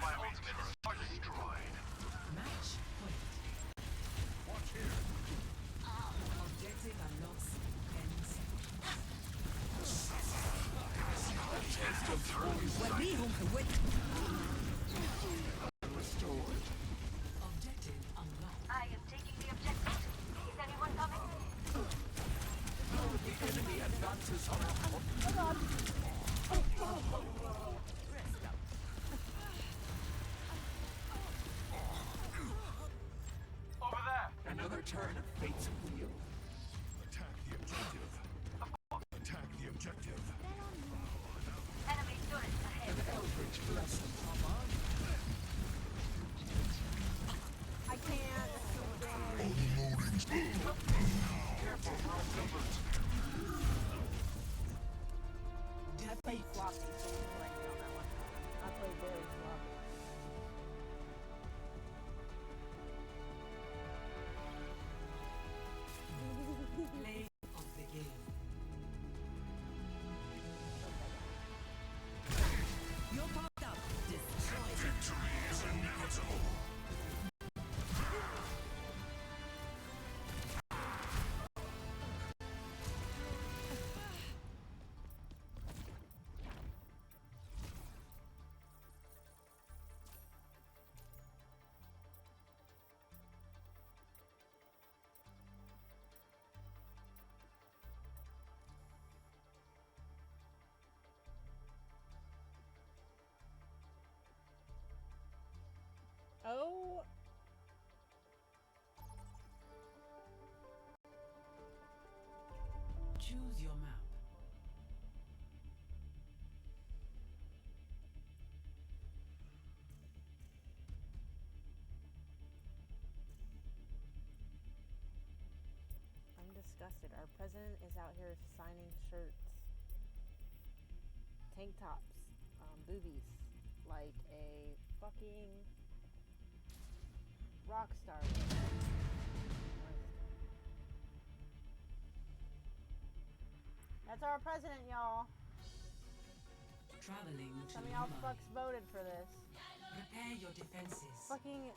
My ultimate is destroyed. Match point. Watch here. Objective unlocks 10 Restored. Objective unlocked. I am taking the objective. Is anyone coming? The enemy advances on our Over there! Another turn of fate's wheel. Attack the objective. Attack the objective. Enemy turret ahead. Eldritch blessing. I can't. Careful, we're outnumbered. I played floppy right on that one. I played very floppy. Play of the game. You're popped up. Destroy. Victory is inevitable. Oh. Choose your map. I'm disgusted. Our president is out here signing shirts, tank tops, boobies, like a fucking rock star. That's our president, y'all. Traveling to Some of y'all Mumbai. fucks voted for this. Prepare your defenses. Fucking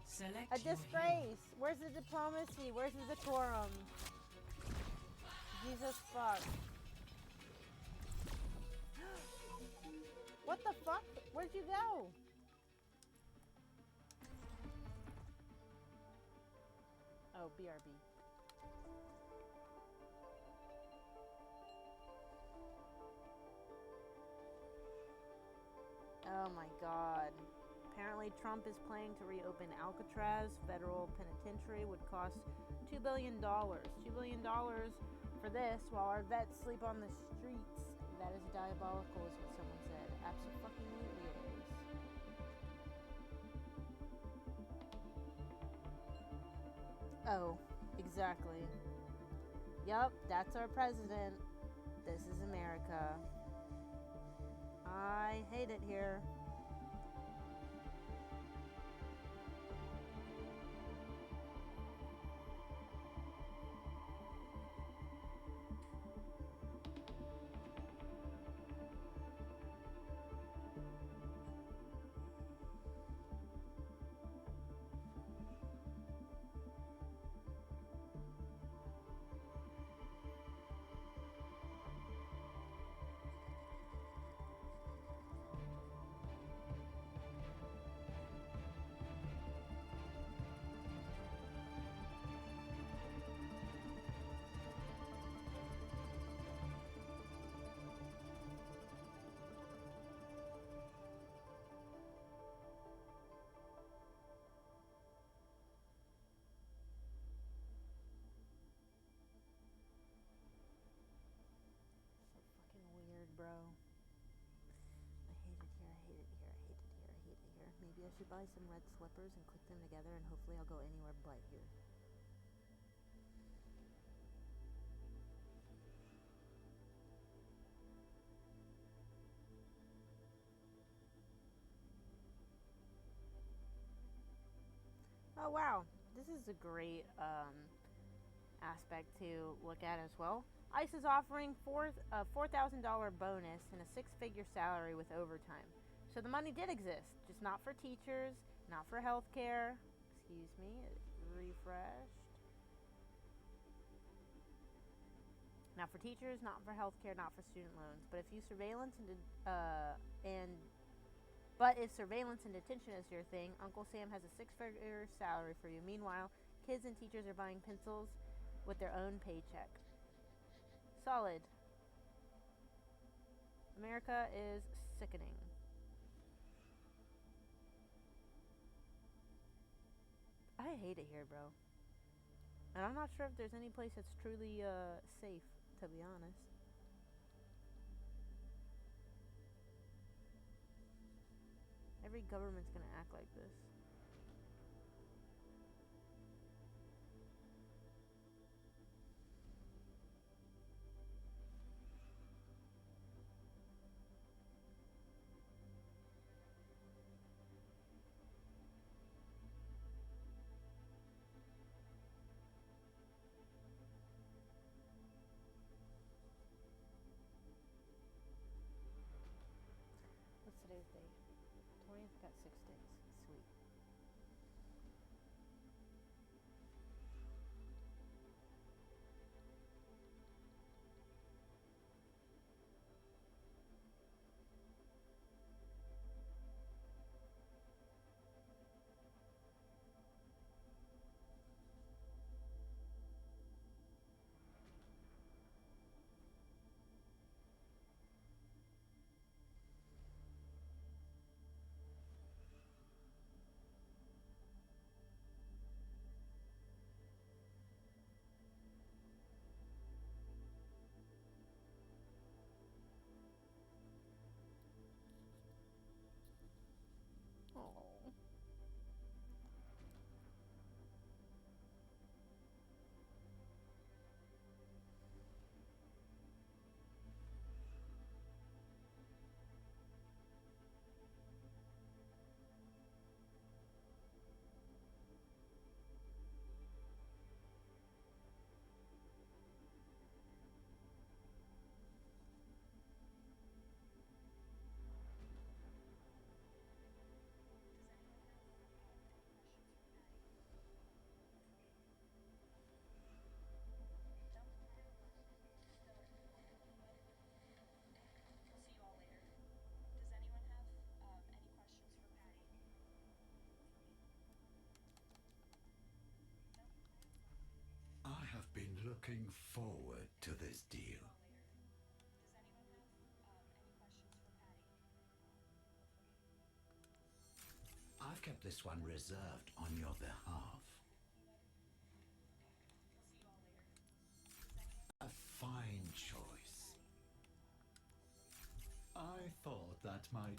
Select a your disgrace. Where's the diplomacy? Where's the decorum? Jesus fuck. What the fuck? Where'd you go? Oh, BRB. Oh my god. Apparently Trump is planning to reopen Alcatraz Federal Penitentiary. Would cost $2 billion. $2 billion for this while our vets sleep on the streets. That is diabolical, is what someone said. Absolutely it is. Oh, exactly. Yup, that's our president. This is America. I hate it here. Bro. I hate it here, I hate it here, I hate it here, I hate it here. Maybe I should buy some red slippers and click them together and hopefully I'll go anywhere but here. Oh wow, this is a great aspect to look at as well. ICE is offering a $4,000 bonus and a six-figure salary with overtime. So the money did exist, just not for teachers, not for healthcare. Excuse me, it refreshed. Not for teachers, not for healthcare, not for student loans. But if if surveillance and detention is your thing, Uncle Sam has a 6-figure salary for you. Meanwhile, kids and teachers are buying pencils with their own paycheck. Solid. America is sickening. I hate it here, bro. And I'm not sure if there's any place that's truly safe, to be honest. Every government's gonna act like this. What's today's date? 20th, got 6 days. Sweet. Oh. I have been looking forward to this deal. I've kept this one reserved on your behalf. A fine choice. I thought that might...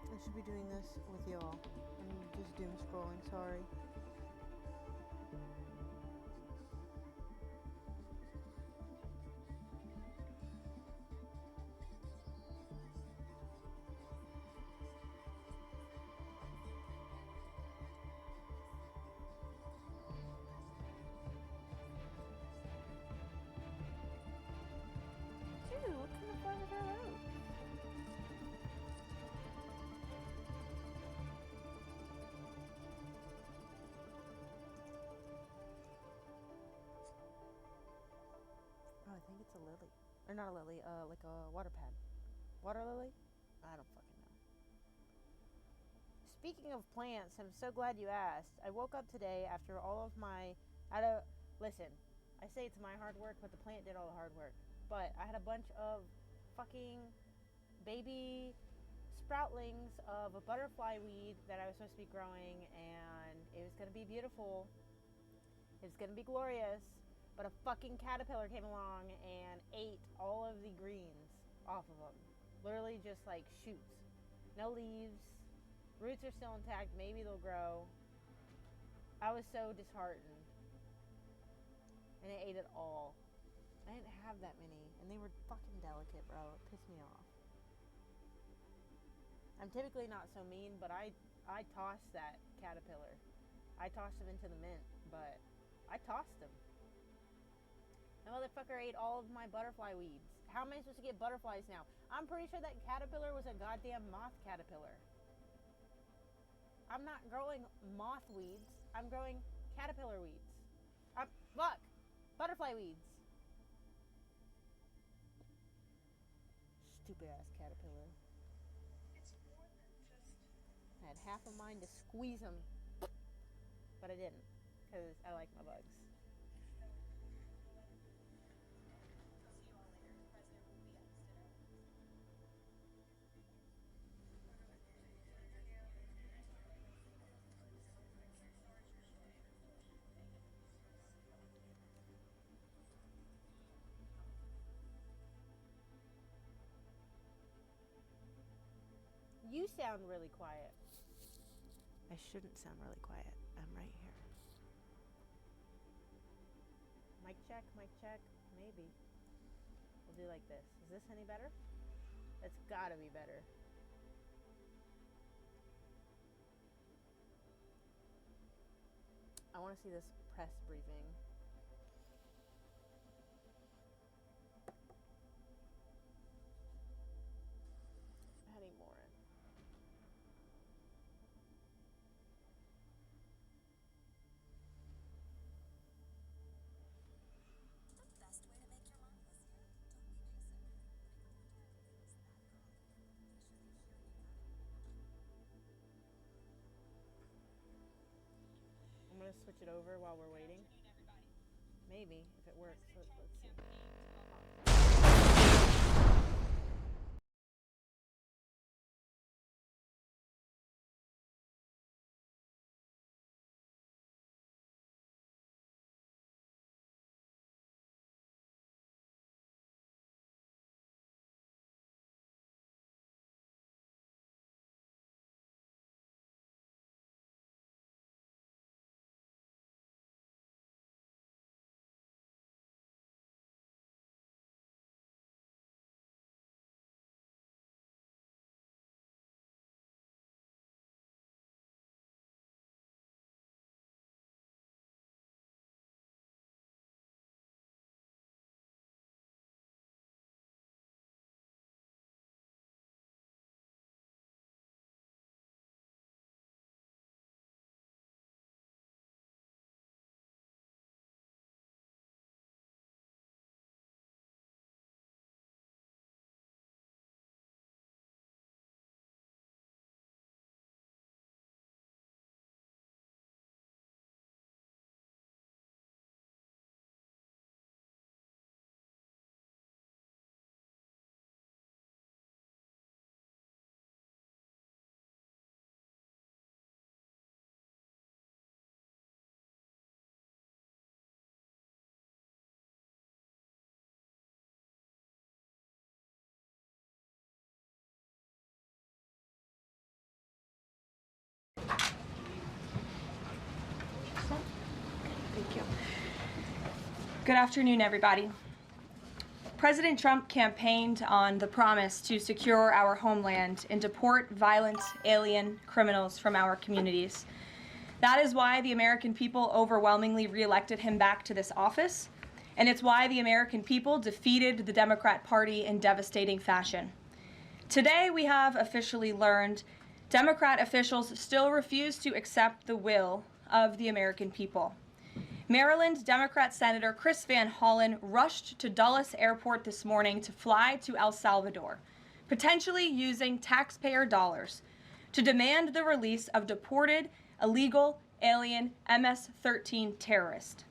I should be doing this with y'all. I'm just doom scrolling, sorry. Dude, what kind of fun is that out? Oh, I think it's a lily. Or not a lily, like a water pad. Water lily? I don't fucking know. Speaking of plants, I'm so glad you asked. I woke up today after all of my... Listen, I say it's my hard work, but the plant did all the hard work. but I had a bunch of fucking baby sproutlings of a butterfly weed that I was supposed to be growing, and it was going to be beautiful. It was going to be glorious, but a fucking caterpillar came along and ate all of the greens off of them. Literally just like shoots. No leaves. Roots are still intact. Maybe they'll grow. I was so disheartened. And it ate it all. I didn't have that many. And they were fucking delicate, bro. It pissed me off. I'm typically not so mean, but I tossed that caterpillar. I tossed him into the mint, but I tossed him. That motherfucker ate all of my butterfly weeds. How am I supposed to get butterflies now? I'm pretty sure that caterpillar was a goddamn moth caterpillar. I'm not growing moth weeds. I'm growing caterpillar weeds. Fuck! Butterfly weeds. Stupid ass caterpillar. I had half a mind to squeeze them, but I didn't, because I like my bugs. You sound really quiet. I shouldn't sound really quiet. I'm right here. Mic check, mic check. Maybe. We'll do like this. Is this any better? It's gotta be better. I want to see this press briefing. Adding more in. I'm gonna switch it over while we're waiting. Maybe, if it works. Let's see. Thank you. Good afternoon, everybody. President Trump campaigned on the promise to secure our homeland and deport violent alien criminals from our communities. That is why the American people overwhelmingly reelected him back to this office, and it's why the American people defeated the Democrat Party in devastating fashion. Today, we have officially learned Democrat officials still refuse to accept the will of the American people. Maryland Democrat Senator Chris Van Hollen rushed to Dulles Airport this morning to fly to El Salvador, potentially using taxpayer dollars to demand the release of deported illegal alien MS-13 terrorists.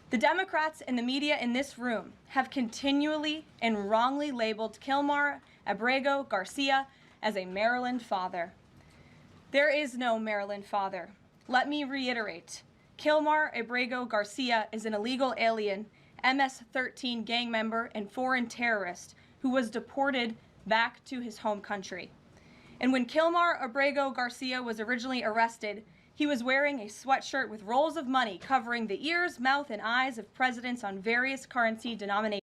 The Democrats and the media in this room have continually and wrongly labeled Kilmar Abrego Garcia as a Maryland father. There is no Maryland father. Let me reiterate. Kilmar Abrego Garcia is an illegal alien, MS-13 gang member and foreign terrorist who was deported back to his home country. And when Kilmar Abrego Garcia was originally arrested, he was wearing a sweatshirt with rolls of money covering the ears, mouth, and eyes of presidents on various currency denominations.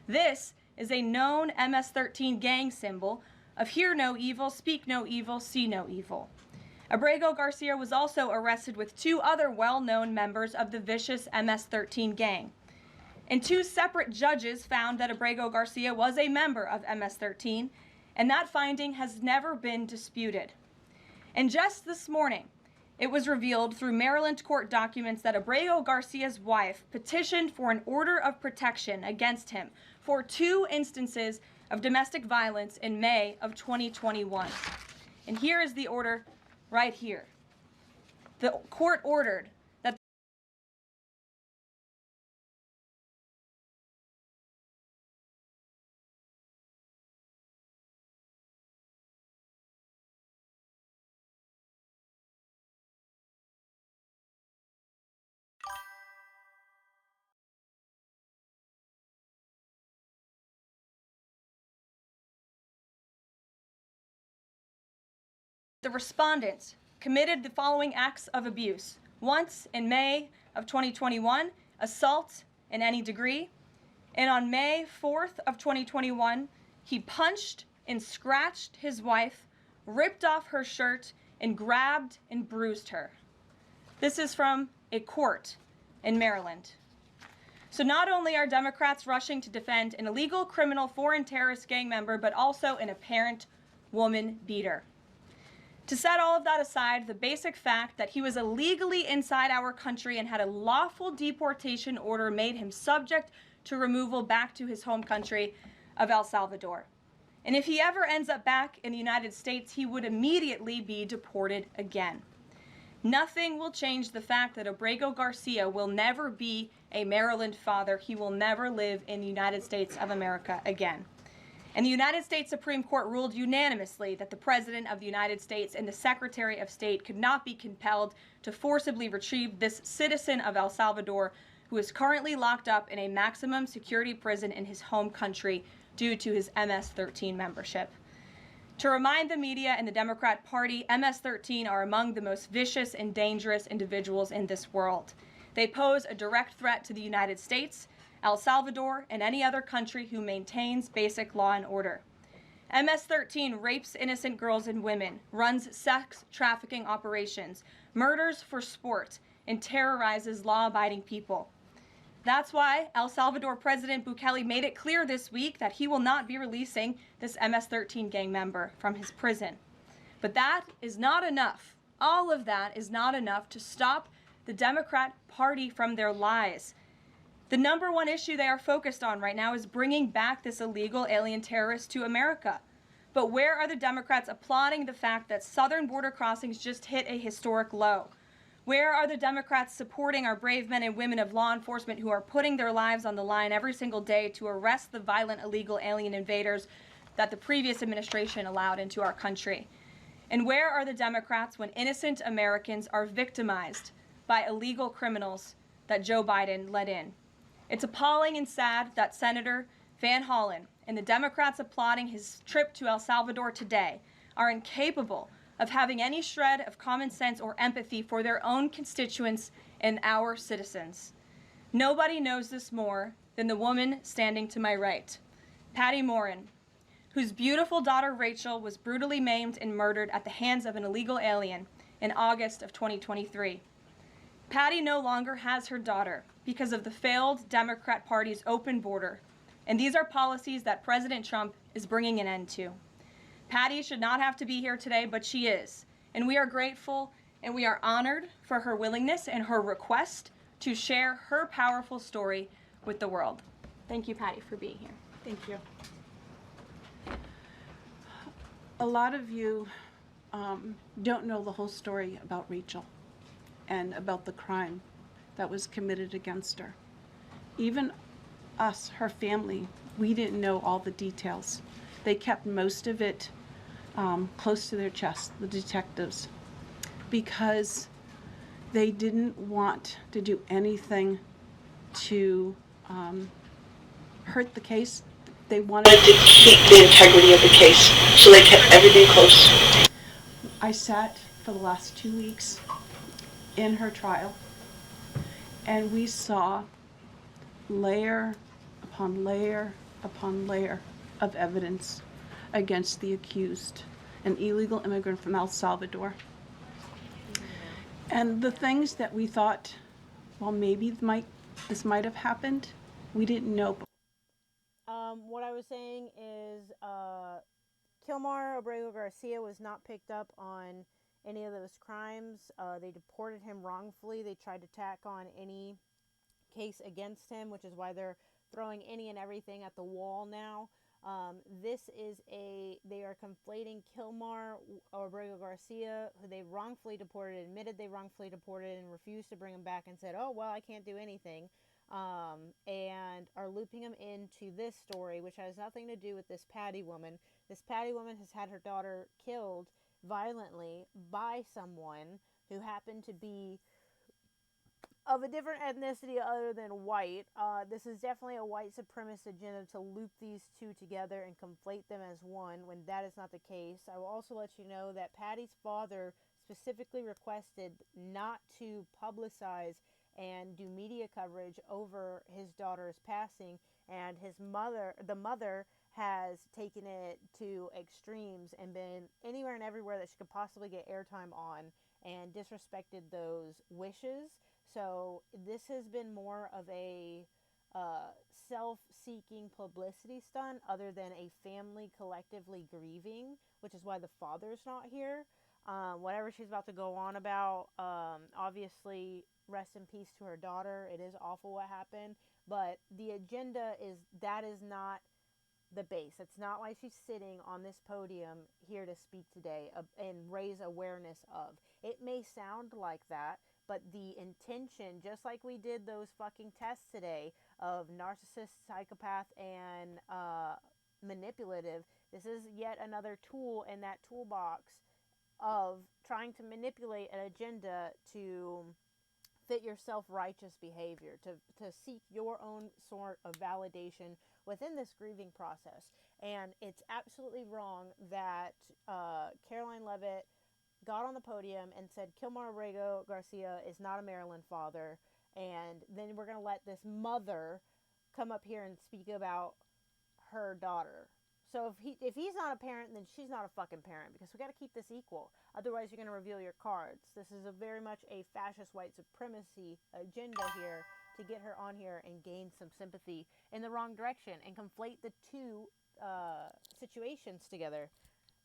This is a known MS-13 gang symbol of hear no evil, speak no evil, see no evil. Abrego Garcia was also arrested with two other well-known members of the vicious MS-13 gang. And two separate judges found that Abrego Garcia was a member of MS-13, and that finding has never been disputed. And just this morning, it was revealed through Maryland court documents that Abrego Garcia's wife petitioned for an order of protection against him for 2 instances of domestic violence in May of 2021. And here is the order right here. The court ordered that the respondent committed the following acts of abuse. Once in May of 2021, assault in any degree. And on May 4th of 2021, he punched and scratched his wife, ripped off her shirt, and grabbed and bruised her. This is from a court in Maryland. So not only are Democrats rushing to defend an illegal criminal foreign terrorist gang member, but also an apparent woman beater. To set all of that aside, the basic fact that he was illegally inside our country and had a lawful deportation order made him subject to removal back to his home country of El Salvador. And if he ever ends up back in the United States, he would immediately be deported again. Nothing will change the fact that Abrego Garcia will never be a Maryland father, he will never live in the United States of America again. And the United States Supreme Court ruled unanimously that the President of the United States and the Secretary of State could not be compelled to forcibly retrieve this citizen of El Salvador who is currently locked up in a maximum security prison in his home country due to his MS-13 membership. To remind the media and the Democrat Party, MS-13 are among the most vicious and dangerous individuals in this world. They pose a direct threat to the United States, El Salvador, and any other country who maintains basic law and order. MS-13 rapes innocent girls and women, runs sex trafficking operations, murders for sport, and terrorizes law-abiding people. That's why El Salvador President Bukele made it clear this week that he will not be releasing this MS-13 gang member from his prison. But that is not enough. All of that is not enough to stop the Democrat Party from their lies. The number one issue they are focused on right now is bringing back this illegal alien terrorist to America. But where are the Democrats applauding the fact that southern border crossings just hit a historic low? Where are the Democrats supporting our brave men and women of law enforcement who are putting their lives on the line every single day to arrest the violent illegal alien invaders that the previous administration allowed into our country? And where are the Democrats when innocent Americans are victimized by illegal criminals that Joe Biden let in? It's appalling and sad that Senator Van Hollen and the Democrats applauding his trip to El Salvador today are incapable of having any shred of common sense or empathy for their own constituents and our citizens. Nobody knows this more than the woman standing to my right, Patty Morin, whose beautiful daughter Rachel was brutally maimed and murdered at the hands of an illegal alien in August of 2023. Patty no longer has her daughter because of the failed Democrat Party's open border, and these are policies that President Trump is bringing an end to. Patty should not have to be here today, but she is, and we are grateful and we are honored for her willingness and her request to share her powerful story with the world. Thank you, Patty, for being here. Thank you. A lot of you don't know the whole story about Rachel and about the crime that was committed against her. Even us, her family, we didn't know all the details. They kept most of it close to their chest, the detectives, because they didn't want to do anything to hurt the case. They wanted to keep the integrity of the case, so they kept everything close. I sat for the last 2 weeks in her trial, and we saw layer upon layer upon layer of evidence against the accused, an illegal immigrant from El Salvador. And the things that we thought, well, maybe this might have happened, we didn't know. What I was saying is Kilmar Abrego Garcia was not picked up on any of those crimes. They deported him wrongfully. They tried to tack on any case against him, which is why they're throwing any and everything at the wall now. They are conflating Kilmar Abrego Garcia, who they wrongfully deported, admitted they wrongfully deported, and refused to bring him back and said, oh, well, I can't do anything, and are looping him into this story, which has nothing to do with this Patty woman. This Patty woman has had her daughter killed violently by someone who happened to be of a different ethnicity other than white. This is definitely a white supremacist agenda to loop these two together and conflate them as one, when that is not the case. I will also let you know that Patty's father specifically requested not to publicize and do media coverage over his daughter's passing, and the mother has taken it to extremes and been anywhere and everywhere that she could possibly get airtime on and disrespected those wishes. So this has been more of a self-seeking publicity stunt other than a family collectively grieving, which is why the father's not here. Whatever she's about to go on about, obviously, rest in peace to her daughter. It is awful what happened, but the agenda is not the base. It's not why she's sitting on this podium here to speak today and raise awareness of. It may sound like that, but the intention, just like we did those fucking tests today of narcissist, psychopath, and manipulative, this is yet another tool in that toolbox of trying to manipulate an agenda to fit your self-righteous behavior, to seek your own sort of validation within this grieving process. And it's absolutely wrong that Caroline Levitt got on the podium and said Kilmar Abrego Garcia is not a Maryland father, and then we're going to let this mother come up here and speak about her daughter. So if he's not a parent, then she's not a fucking parent, because we got to keep this equal. Otherwise, you're going to reveal your cards. This is a very much a fascist white supremacy agenda here to get her on here and gain some sympathy in the wrong direction and conflate the two situations together.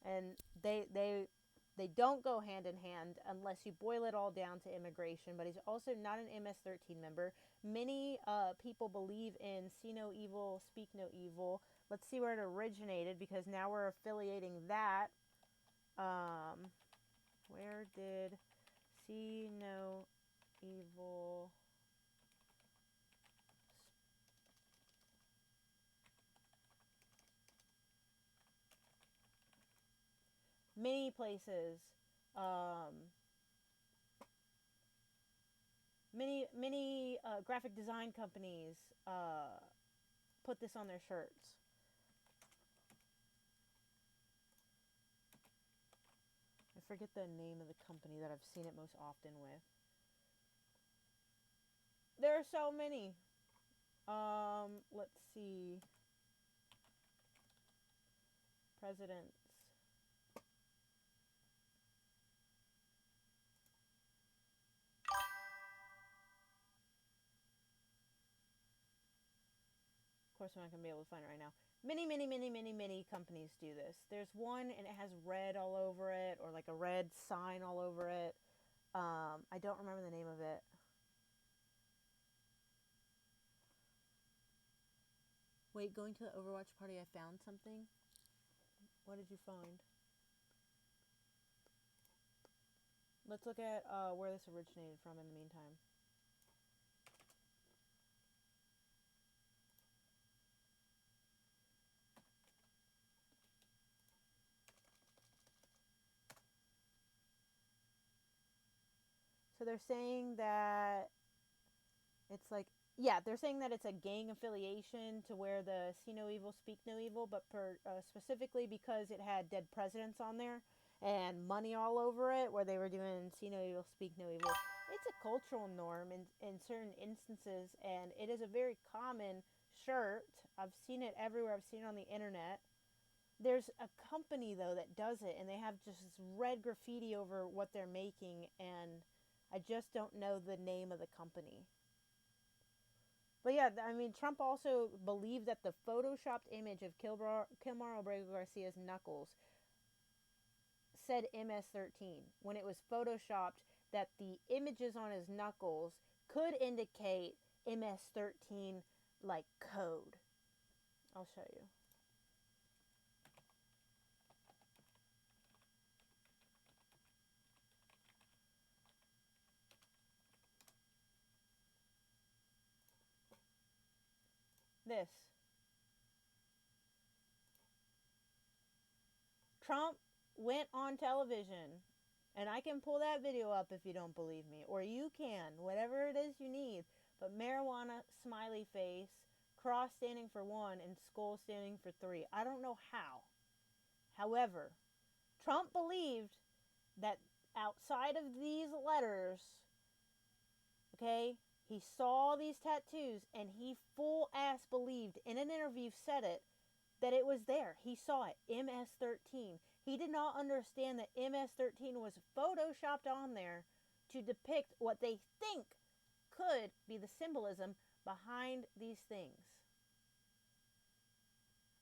And they don't go hand in hand unless you boil it all down to immigration. But he's also not an MS-13 member. Many people believe in see no evil, speak no evil. Let's see where it originated, because now we're affiliating that. Where did see no evil... Many places, many graphic design companies put this on their shirts. I forget the name of the company that I've seen it most often with. There are so many. Let's see. Presidents. Of course, I'm not going to be able to find it right now. Many companies do this. There's one and it has red all over it, or like a red sign all over it. I don't remember the name of it. Wait, going to the Overwatch party, I found something. What did you find? Let's look at where this originated from in the meantime. So they're saying that it's like, yeah, they're saying that it's a gang affiliation to wear the see no evil, speak no evil, but specifically because it had dead presidents on there and money all over it, where they were doing see no evil, speak no evil. It's a cultural norm in certain instances, and it is a very common shirt. I've seen it everywhere. I've seen it on the internet. There's a company, though, that does it, and they have just this red graffiti over what they're making, and I just don't know the name of the company. But yeah, I mean, Trump also believed that the photoshopped image of Kilmar Abrego Garcia's knuckles said MS-13, when it was photoshopped that the images on his knuckles could indicate MS-13 like code. I'll show you. This. Trump went on television, and I can pull that video up if you don't believe me, or you can, whatever it is you need. But marijuana, smiley face, cross standing for 1, and skull standing for 3. I don't know how. However, Trump believed that outside of these letters, okay, he saw these tattoos, and he full ass believed, in an interview said it, that it was there. He saw it, MS-13. He did not understand that MS-13 was photoshopped on there to depict what they think could be the symbolism behind these things.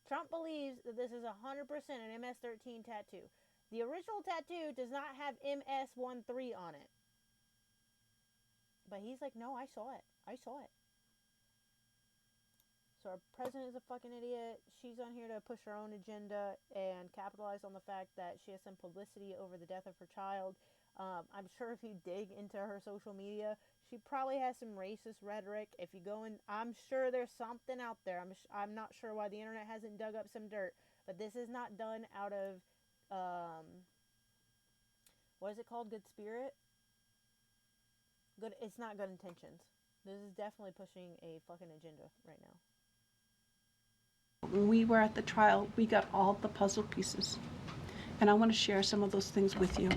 Trump believes that this is 100% an MS-13 tattoo. The original tattoo does not have MS-13 on it. But he's like, no, I saw it. I saw it. So our president is a fucking idiot. She's on here to push her own agenda and capitalize on the fact that she has some publicity over the death of her child. I'm sure if you dig into her social media, she probably has some racist rhetoric. If you go in, I'm sure there's something out there. I'm not sure why the internet hasn't dug up some dirt, but this is not done out of, what is it called? Good spirit? Good. It's not good intentions. This is definitely pushing a fucking agenda right now. When we were at the trial, we got all the puzzle pieces. And I want to share some of those things with you.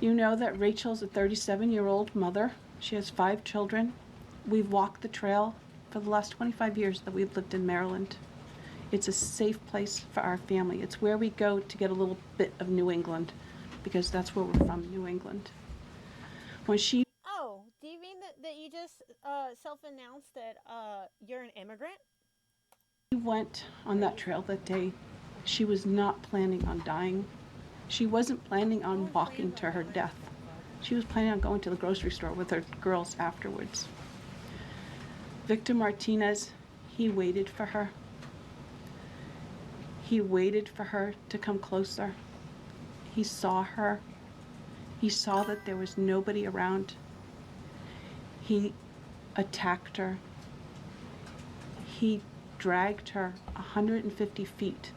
You know that Rachel's a 37-year-old mother. She has 5 children. We've walked the trail for the last 25 years that we've lived in Maryland. It's a safe place for our family. It's where we go to get a little bit of New England, because that's where we're from, New England. When she Oh, do you mean that you just self-announced that you're an immigrant? went on that trail that day, she was not planning on dying. She wasn't planning on walking to her death. She was planning on going to the grocery store with her girls afterwards. Victor Martinez, he waited for her. He waited for her to come closer. He saw her. He saw that there was nobody around. He attacked her. He dragged her 150 feet.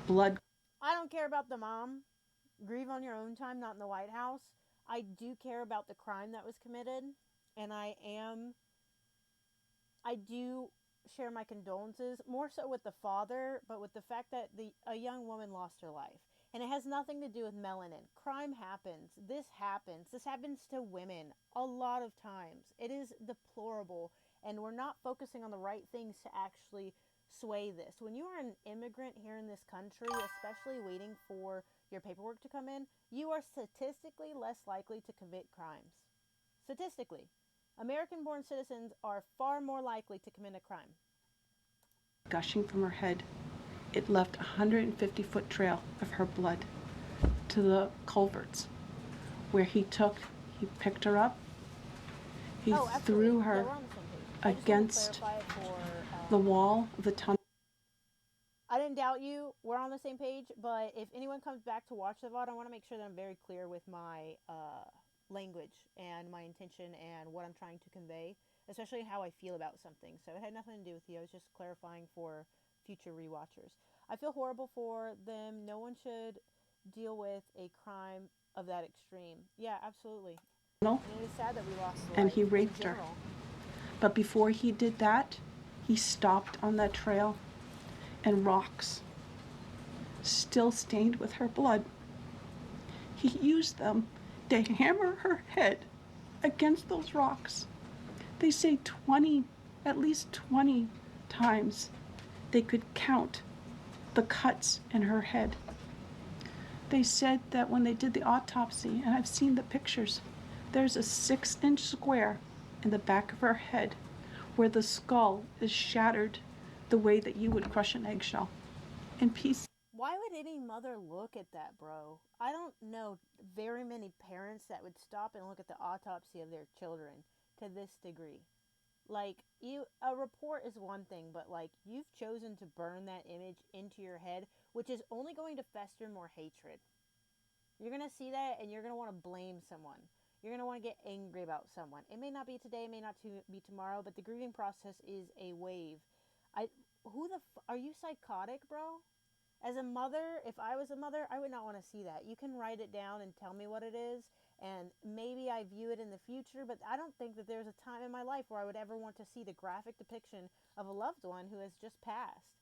Blood. I don't care about the mom. Grieve on your own time, not in the White House. I do care about the crime that was committed, and I do share my condolences, more so with the father, but with the fact that a young woman lost her life. And it has nothing to do with melanin. Crime happens. This happens. This happens to women a lot of times. It is deplorable, and we're not focusing on the right things to actually sway this. When you are an immigrant here in this country, especially waiting for your paperwork to come in, you are statistically less likely to commit crimes. Statistically. American-born citizens are far more likely to commit a crime. Gushing from her head. It left a 150-foot trail of her blood to the culverts, where he picked her up, he threw her against the wall of the tunnel. I didn't doubt you. We're on the same page, but if anyone comes back to watch the VOD, I want to make sure that I'm very clear with my language and my intention and what I'm trying to convey, especially how I feel about something. So it had nothing to do with you. I was just clarifying for future rewatchers. I feel horrible for them. No one should deal with a crime of that extreme. Yeah, absolutely. And it is sad that we lost life. And he raped her. But before he did that, he stopped on that trail, and rocks, still stained with her blood, he used them to hammer her head against those rocks. They say at least 20 times they could count the cuts in her head. They said that when they did the autopsy, and I've seen the pictures, there's a 6-inch square in the back of her head where the skull is shattered the way that you would crush an eggshell in pieces. Why would any mother look at that, bro? I don't know very many parents that would stop and look at the autopsy of their children to this degree. Like, a report is one thing, but like, you've chosen to burn that image into your head, which is only going to fester more hatred. You're going to see that and you're going to want to blame someone. You're going to want to get angry about someone. It may not be today, it may not be tomorrow, but the grieving process is a wave. Are you psychotic, bro? As a mother, if I was a mother, I would not want to see that. You can write it down and tell me what it is, and maybe I view it in the future, but I don't think that there's a time in my life where I would ever want to see the graphic depiction of a loved one who has just passed.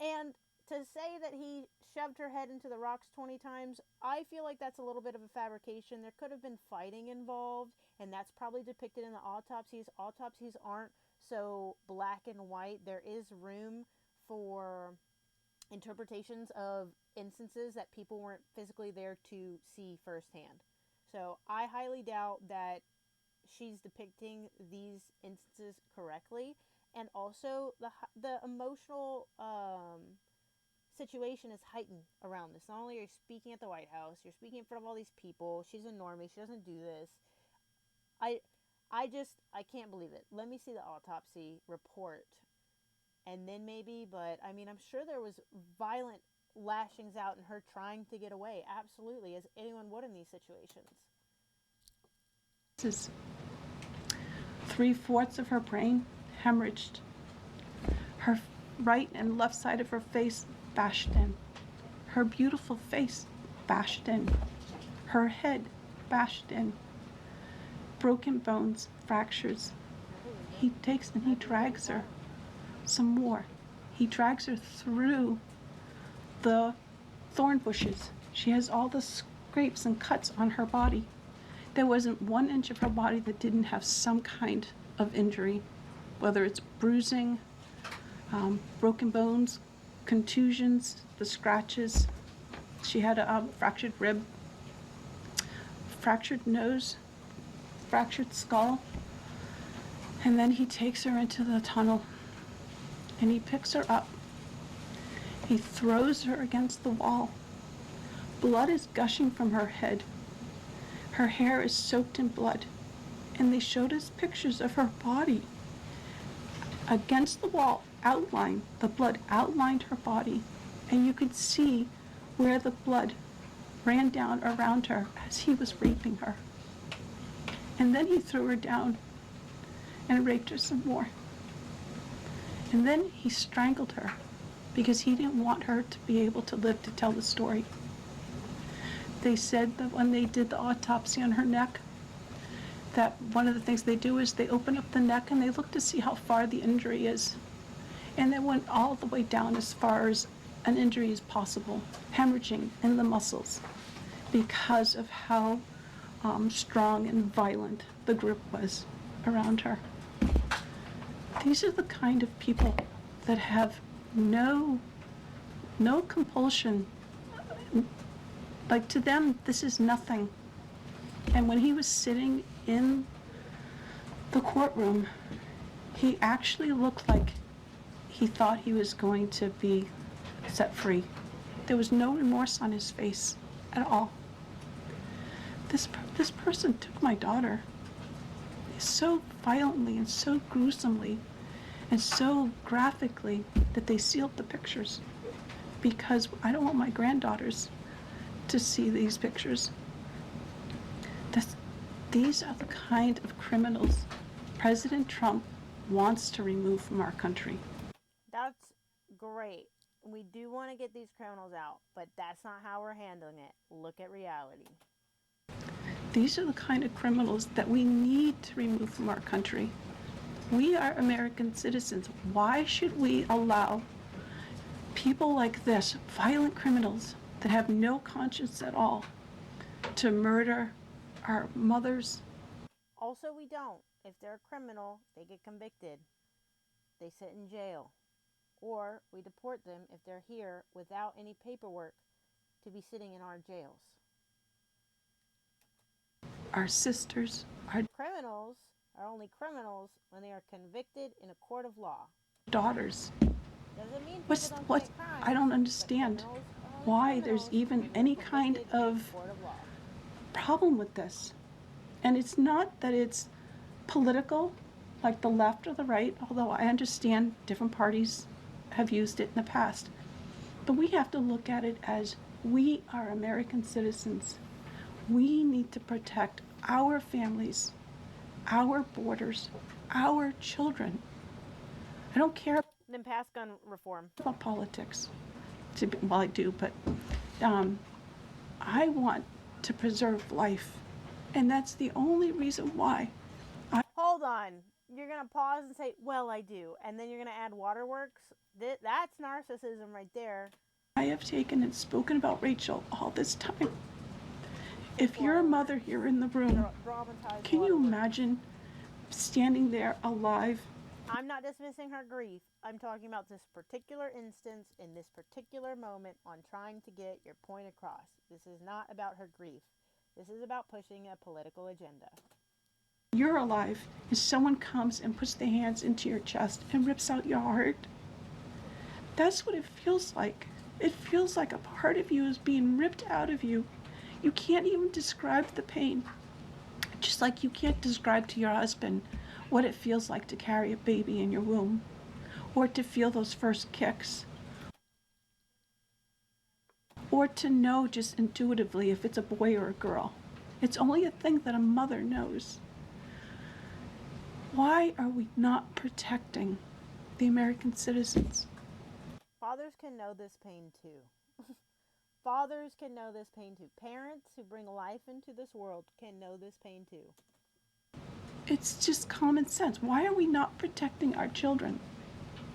And to say that he shoved her head into the rocks 20 times, I feel like that's a little bit of a fabrication. There could have been fighting involved, and that's probably depicted in the autopsies. Autopsies aren't so black and white. There is room for interpretations of instances that people weren't physically there to see firsthand. So I highly doubt that she's depicting these instances correctly. And also, the emotional situation is heightened around this. Not only are you speaking at the White House, you're speaking in front of all these people. She's a normie. She doesn't do this. I can't believe it. Let me see the autopsy report, and then maybe. But I mean, I'm sure there was violent lashings out and her trying to get away. Absolutely, as anyone would in these situations. This is 3/4 of her brain hemorrhaged. Her right and left side of her face bashed in. Her beautiful face bashed in. Her head bashed in. Broken bones, fractures. He takes and he drags her some more. He drags her through the thorn bushes. She has all the scrapes and cuts on her body. There wasn't 1 inch of her body that didn't have some kind of injury, whether it's bruising, broken bones, contusions, the scratches. She had a fractured rib, fractured nose, fractured skull. And then he takes her into the tunnel and he picks her up. He throws her against the wall. Blood is gushing from her head. Her hair is soaked in blood. And they showed us pictures of her body against the wall, outlined. The blood outlined her body. And you could see where the blood ran down around her as he was raping her. And then he threw her down and raped her some more. And then he strangled her because he didn't want her to be able to live to tell the story. They said that when they did the autopsy on her neck, that one of the things they do is they open up the neck and they look to see how far the injury is. And they went all the way down as far as an injury is possible, hemorrhaging in the muscles because of how strong and violent the grip was around her. These are the kind of people that have no compulsion. Like, to them, this is nothing. And when he was sitting in the courtroom, he actually looked like he thought he was going to be set free. There was no remorse on his face at all. This person took my daughter so violently and so gruesomely and so graphically that they sealed the pictures, because I don't want my granddaughters to see these pictures. These are the kind of criminals President Trump wants to remove from our country. That's great. We do want to get these criminals out, but that's not how we're handling it. Look at reality. These are the kind of criminals that we need to remove from our country. We are American citizens. Why should we allow people like this, violent criminals that have no conscience at all, to murder our mothers? Also, we don't. If they're a criminal, they get convicted. They sit in jail. Or we deport them if they're here without any paperwork to be sitting in our jails. Our sisters, our Criminals are only criminals when they are convicted in a court of law. daughters. Doesn't mean people don't commit crimes, I don't but understand criminals are only why criminals there's even when they're any kind convicted in a of court of law. problem with this. And it's not that it's political, like the left or the right, although I understand different parties have used it in the past. But we have to look at it as we are American citizens. We need to protect our families, our borders, our children. I don't care Then pass gun reform. about politics. Well, I do, but I want to preserve life. And that's the only reason why. Hold on. You're going to pause and say, well, I do. And then you're going to add waterworks? That's narcissism right there. I have taken and spoken about Rachel all this time. If you're a mother here in the room, Dramatized can you waterworks. imagine standing there alive? I'm not dismissing her grief. I'm talking about this particular instance in this particular moment on trying to get your point across. This is not about her grief. This is about pushing a political agenda. You're alive, and someone comes and puts their hands into your chest and rips out your heart. That's what it feels like. It feels like a part of you is being ripped out of you. You can't even describe the pain. Just like you can't describe to your husband what it feels like to carry a baby in your womb, or to feel those first kicks. or to know just intuitively if it's a boy or a girl. It's only a thing that a mother knows. Why are we not protecting the American citizens? Fathers can know this pain too. Fathers can know this pain too. Parents who bring life into this world can know this pain too. It's just common sense. Why are we not protecting our children?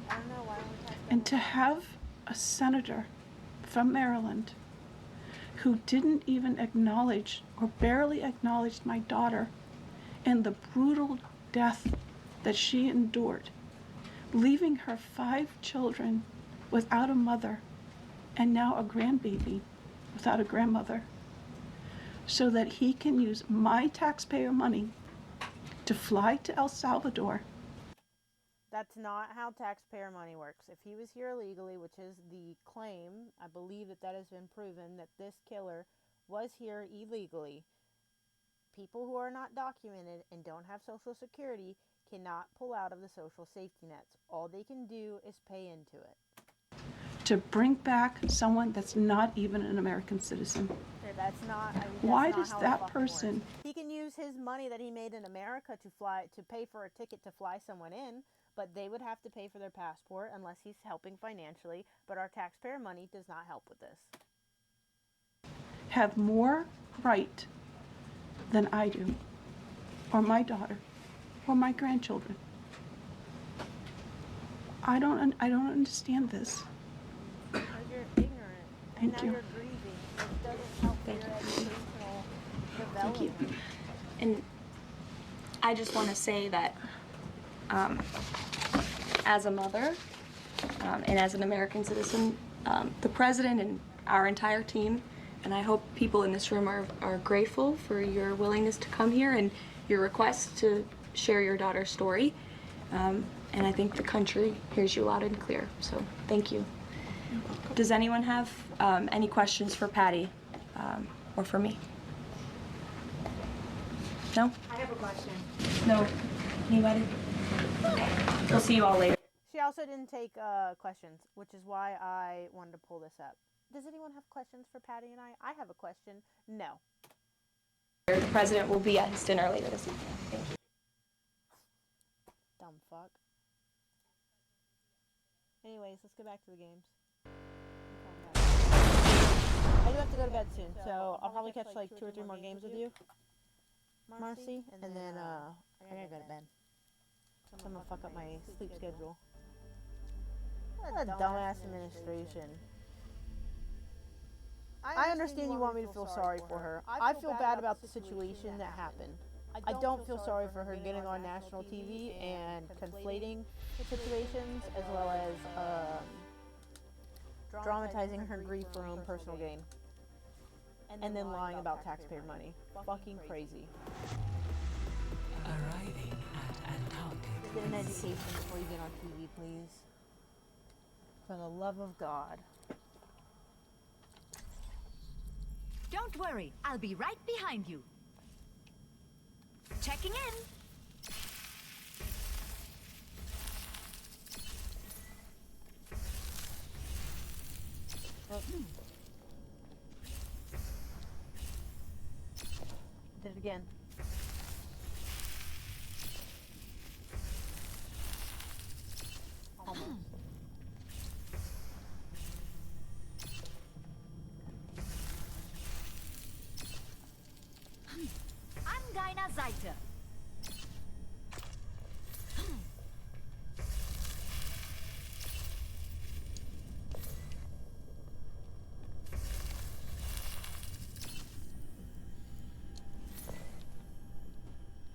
I don't know, why don't we pass And to have a senator from Maryland who didn't even acknowledge or barely acknowledged my daughter and the brutal death that she endured, leaving her 5 children without a mother and now a grandbaby without a grandmother, so that he can use my taxpayer money to fly to El Salvador. That's not how taxpayer money works. If he was here illegally, which is the claim, I believe that has been proven, that this killer was here illegally, people who are not documented and don't have Social Security cannot pull out of the social safety nets. All they can do is pay into it. To bring back someone that's not even an American citizen. That's not. Why does that person? He can use his money that he made in America to pay for a ticket to fly someone in, but they would have to pay for their passport unless he's helping financially. But our taxpayer money does not help with this. Have more right than I do, or my daughter, or my grandchildren. I don't understand this. Because you're ignorant. Thank and you. Now you're grieving. It doesn't help your educational Thank you. development. And I just want to say that as a mother and as an American citizen, the president and our entire team, and I hope people in this room are grateful for your willingness to come here and your request to share your daughter's story. And I think the country hears you loud and clear. So thank you. Does anyone have any questions for Patty or for me? No? I have a question. No? Anybody? Okay. We'll see you all later. She also didn't take questions, which is why I wanted to pull this up. Does anyone have questions for Patty and I? I have a question. No. The president will be at his dinner later this evening. Thank you. Dumb fuck. Anyways, let's get back to the games. I do have to go to bed soon, so I'll probably catch like 2 or 3 more games with you, Marcy, and then I gotta go to bed. So I'm gonna fuck up my sleep schedule. What a dumbass administration. I understand you want me to feel sorry for her. I feel bad about the situation that happened. I don't feel sorry for her getting on national TV and conflating situations as well as dramatizing her grief for her own personal gain. And then lying about taxpayer money. Fucking crazy. Arriving at Antarctic. Get an education before you get on TV, please. For the love of God. Don't worry, I'll be right behind you. Checking in. Did it again. Almost. Angina Seite.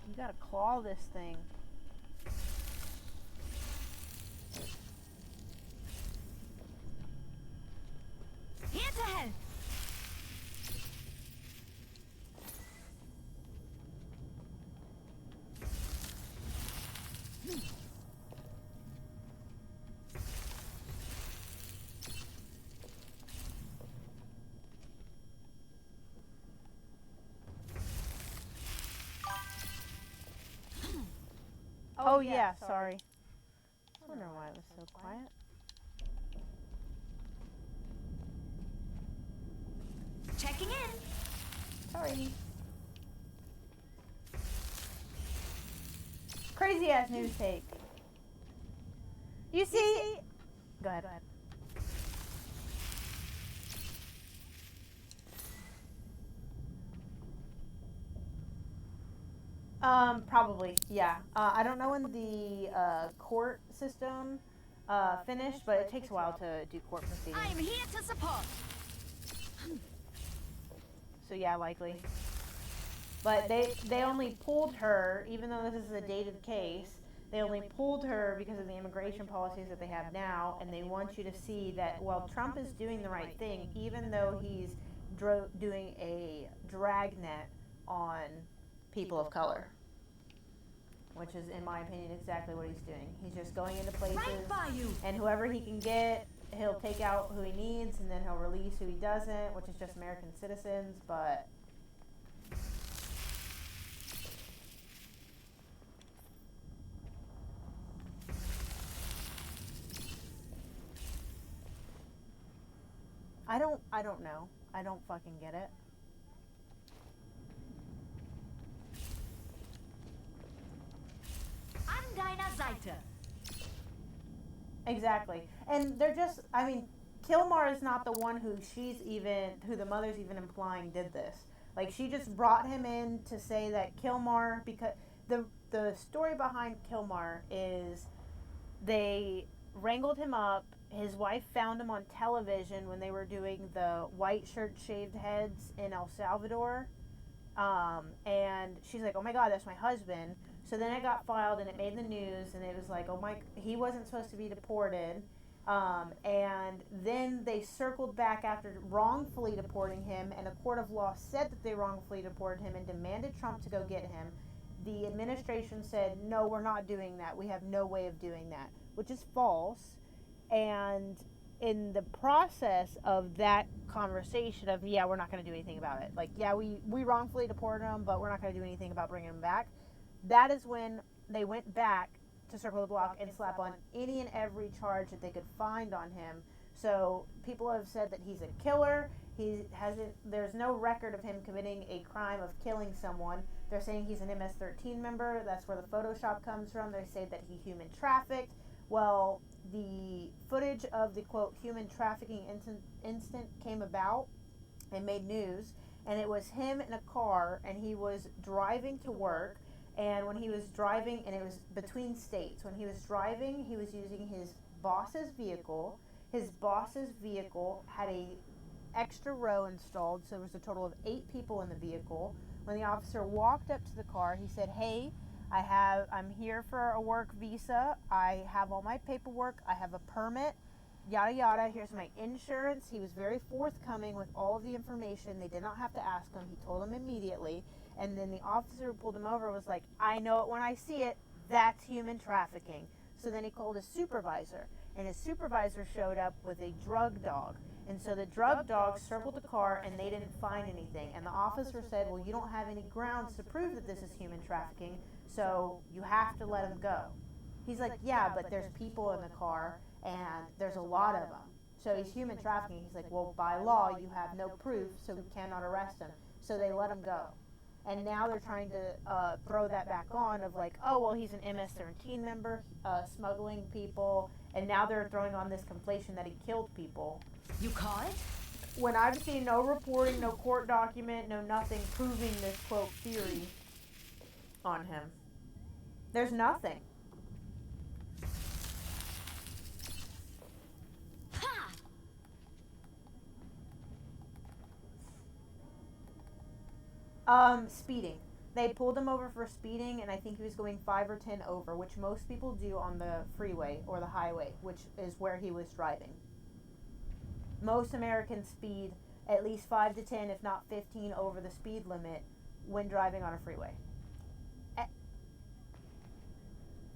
You gotta claw this thing. Hinterhalt. Oh yeah, sorry. I was wondering why it was so quiet. Sorry. Crazy ass news take. You see? Go ahead. Probably, yeah. I don't know when the court system finished, but it takes a while to do court proceedings. I'm here to support. So yeah, likely. But they only pulled her, even though this is a dated case, they only pulled her because of the immigration policies that they have now, and they want you to see that while Trump is doing the right thing, even though he's doing a dragnet on people of color, which is, in my opinion, exactly what he's doing. He's just going into places, Right by you. and whoever he can get, he'll take out who he needs, and then he'll release who he doesn't, which is just American citizens, but... I don't know. I don't fucking get it. I'm deiner Seite. Exactly. And they're just, I mean, Kilmar is not the one who the mother's even implying did this. Like, she just brought him in to say that Kilmar, because the story behind Kilmar is they wrangled him up. His wife found him on television when they were doing the white shirt shaved heads in El Salvador. And she's like, oh my God, that's my husband. So then it got filed and it made the news, and it was like, oh my, he wasn't supposed to be deported. And then they circled back after wrongfully deporting him, and a court of law said that they wrongfully deported him and demanded Trump to go get him. The administration said, no, we're not doing that. We have no way of doing that, which is false. And in the process of that conversation of, yeah, we're not going to do anything about it. Like, yeah, we wrongfully deported him, but we're not going to do anything about bringing him back. That is when they went back to circle the block and slap on any and every charge that they could find on him. So people have said that he's a killer. There's no record of him committing a crime of killing someone. They're saying he's an MS-13 member. That's where the Photoshop comes from. They say that he human trafficked. Well, the footage of the, quote, human trafficking instant came about and made news, and it was him in a car, and he was driving to work, and when he was driving, and it was between states, when he was driving, he was using his boss's vehicle. His boss's vehicle had a extra row installed, so there was a total of 8 people in the vehicle. When the officer walked up to the car, he said, hey, I'm here for a work visa. I have all my paperwork. I have a permit, yada yada. Here's my insurance. He was very forthcoming with all of the information. They did not have to ask him. He told them immediately. And then the officer who pulled him over was like, I know it when I see it. That's human trafficking. So then he called his supervisor, and his supervisor showed up with a drug dog. And so the drug dog circled the car, and they didn't find anything. And the officer said, well, you don't have any grounds to prove that this is human trafficking, so you have to let him go. He's like, yeah, but there's people in the car, and there's a lot of them. So he's human trafficking. He's like, well, by law, you have no proof, so we cannot arrest him. So they let him go. And now they're trying to throw that back on of like, oh, well, he's an MS-13 member, smuggling people, and now they're throwing on this conflation that he killed people. You call it? When I've seen no reporting, no court document, no nothing proving this, quote, theory on him. There's nothing. Speeding. They pulled him over for speeding, and I think he was going 5 or 10 over, which most people do on the freeway or the highway, which is where he was driving. Most Americans speed at least 5 to 10, if not 15, over the speed limit when driving on a freeway.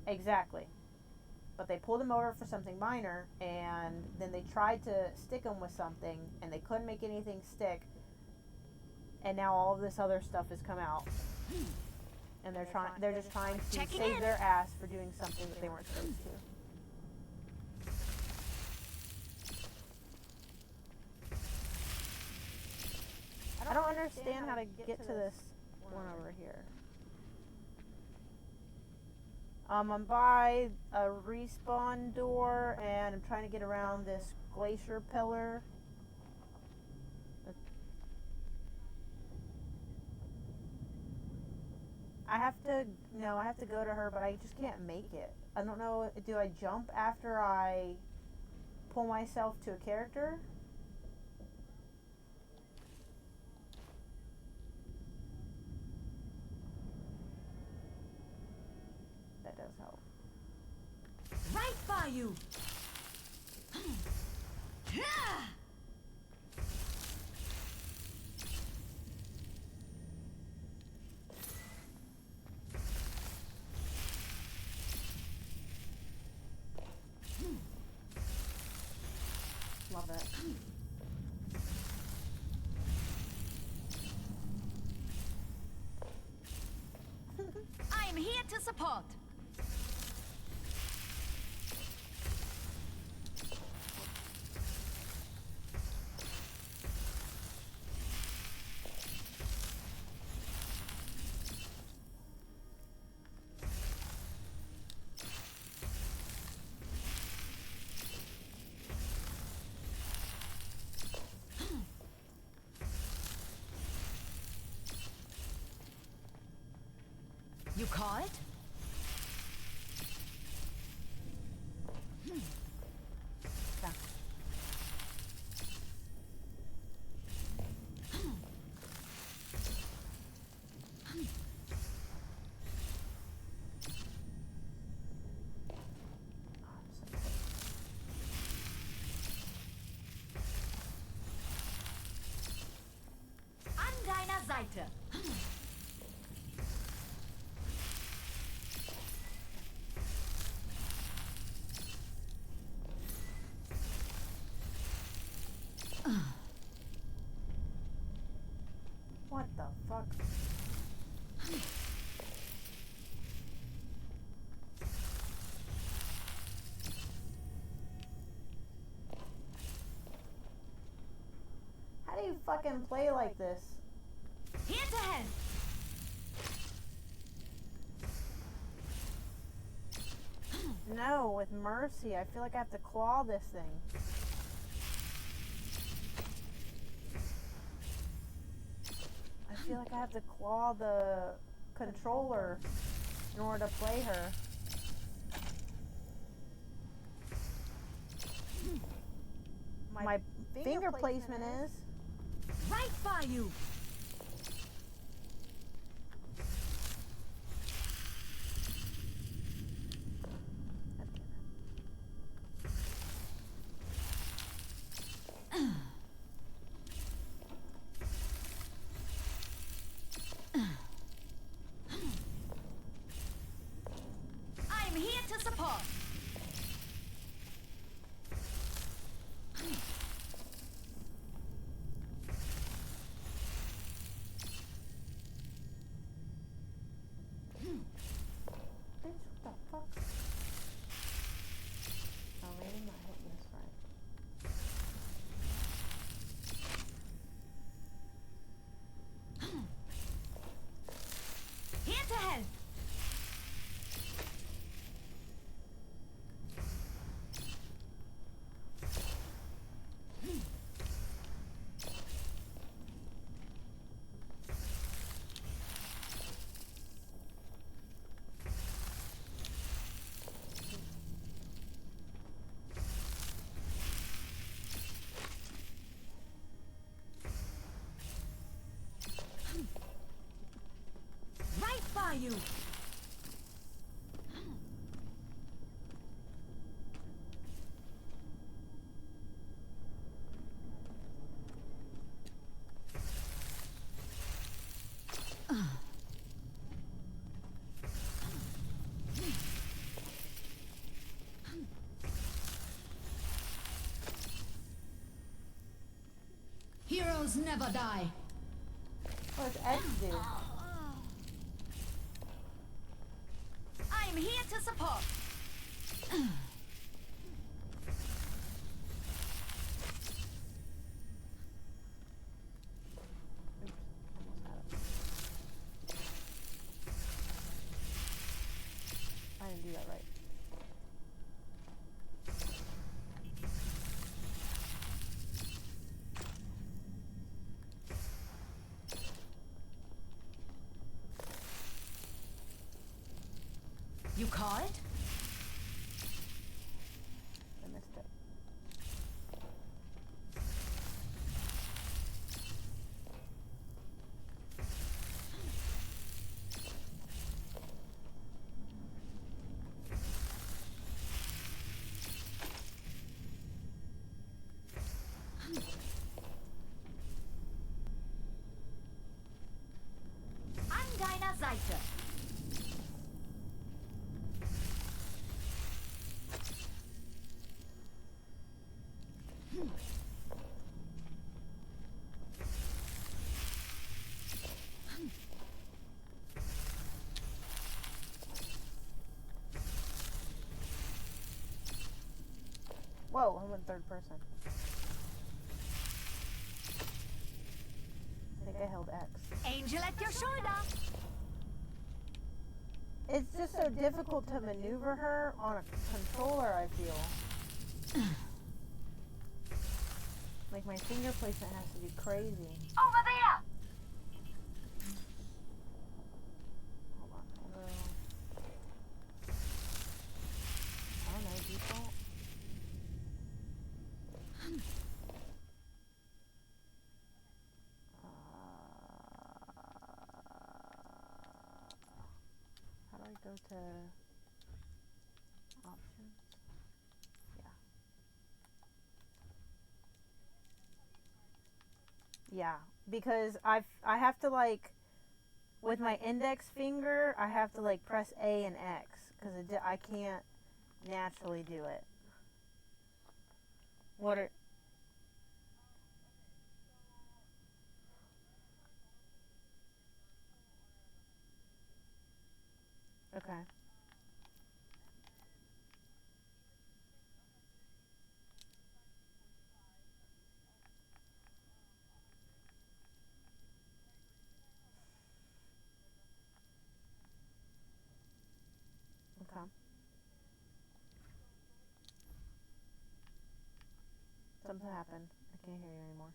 Exactly. But they pulled him over for something minor, and then they tried to stick him with something, and they couldn't make anything stick. And now all of this other stuff has come out, and they're just trying to save their ass for doing something that they weren't supposed to. I don't understand understand how to get to this one over here. I'm by a respawn door, and I'm trying to get around this glacier pillar. I have to go to her, but I just can't make it. I don't know, do I jump after I pull myself to a character? That does help. Right by you. Love it. I'm here to support. You call it? An deiner Seite. What the fuck? How do you fucking play like this? Here to help. No, with Mercy, I feel like I have to claw this thing. I feel like I have to claw the controller in order to play her. My finger placement is. Right by you. I'm here to support. Bitch, what the fuck? Oh, maybe I'm not hitting this right. Here to help. Right by you. Heroes never die. What does X do? I'm here to support. went third person. I think I held X. Angel at your shoulder. It's just so difficult to maneuver her on a controller, I feel. Like, my finger placement has to be crazy. Over there! Hold on. I don't know, default? How do I go to options? Yeah. Yeah, because I have to, like, with my index finger, I have to, like, press A and X because I can't naturally do it. What are... Okay. Okay. Something happened. I can't hear you anymore.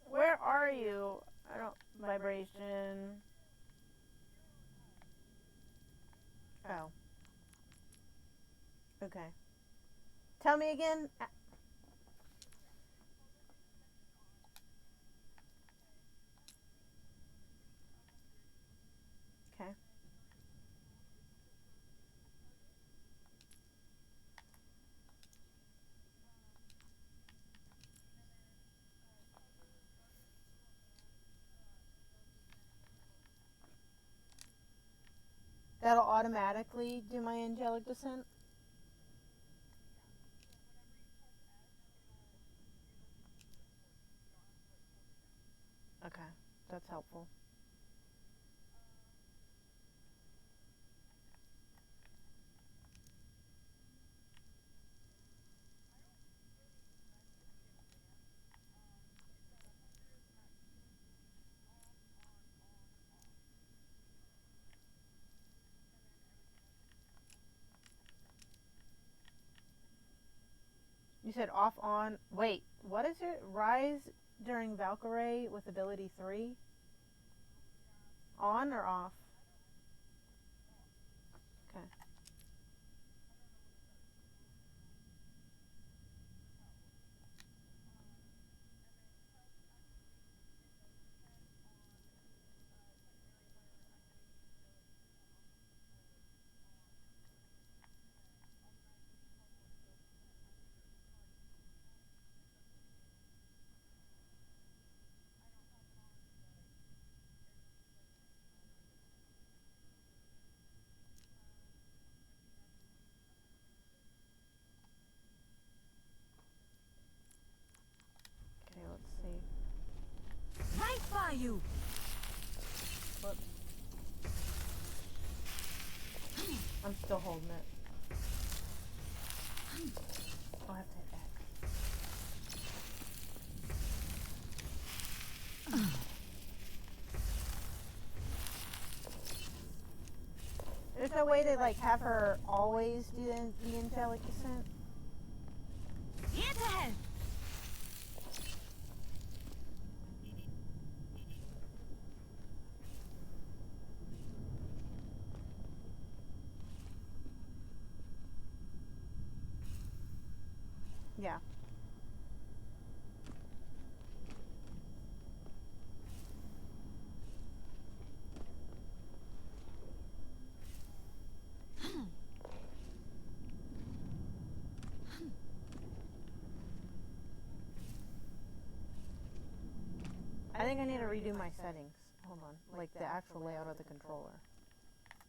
Where are you? I don't... Vibration. Oh. Okay. Tell me again. Okay. That'll automatically do my angelic descent? Okay. That's helpful. You said off, on. Wait, what is it? Rise during Valkyrie with ability 3? On or off? Okay. Okay, let's see. Right by you. Whoops. I'm still holding it. I'll have to hit X. There's no way to, like, have her always do the angelic descent? Here to help. Yeah. think I need to redo my settings. Hold on. Like the actual layout of the controller.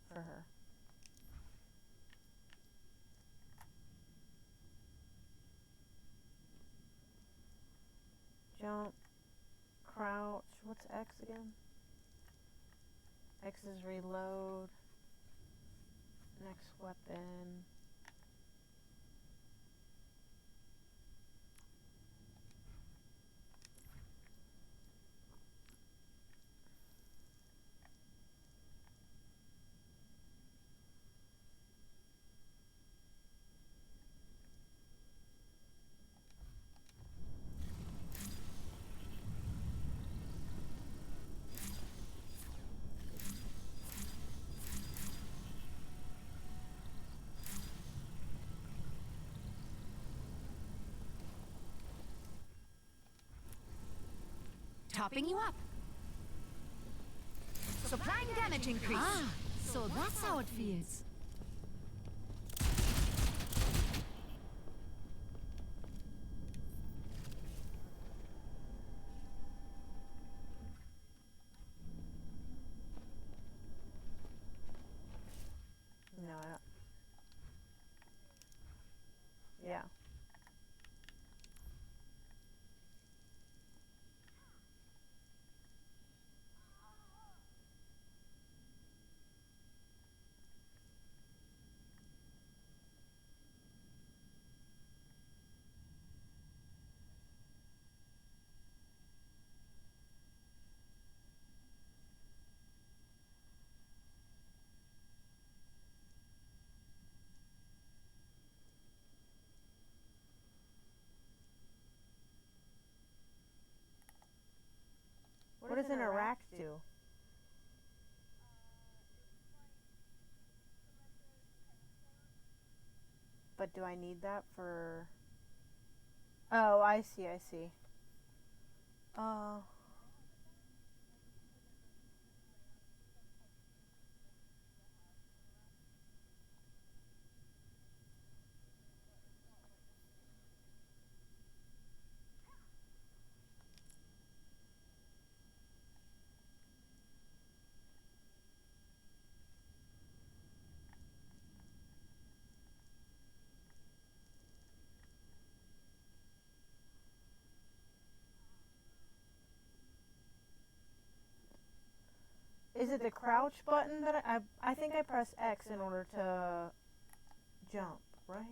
For her. Jump. Crouch. What's X again? X is reload. Next weapon. Topping you up. Supplying damage increase. Ah, so that's how it feels. No, I don't. Yeah. What does interact do? But do I need that for... Oh, I see, I see. Oh. Is it the crouch button that I think I press X in order to jump, right?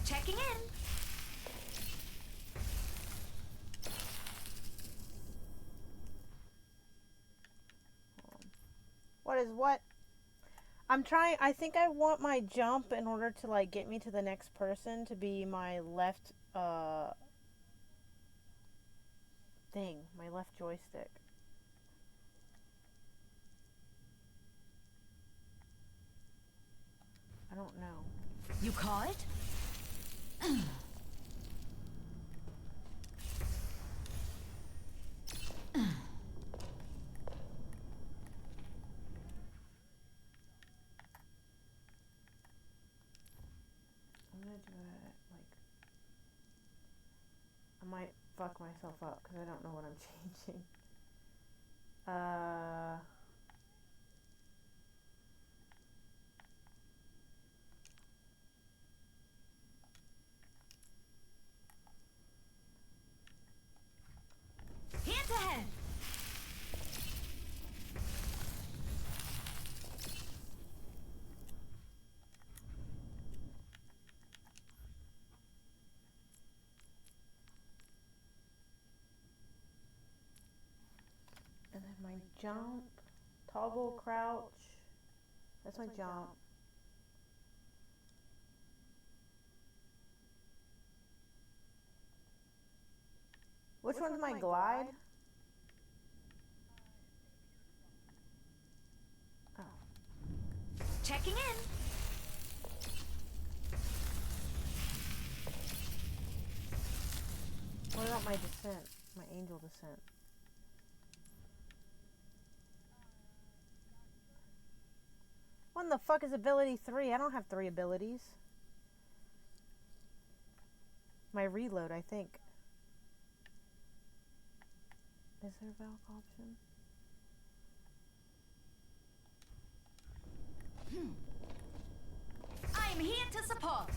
Checking in. What is what? I'm trying, I think I want my jump in order to like get me to the next person to be my left thing, my left joystick. I don't know. You call it? I'm gonna do it like... I might fuck myself up because I don't know what I'm changing. Hands ahead. And then my jump, toggle crouch. That's my jump. Which one's my glide? Oh. Checking in. What about my descent? My angel descent. What in the fuck is ability 3? I don't have 3 abilities. my reload, I think. Is there a valve option? I'm here to support.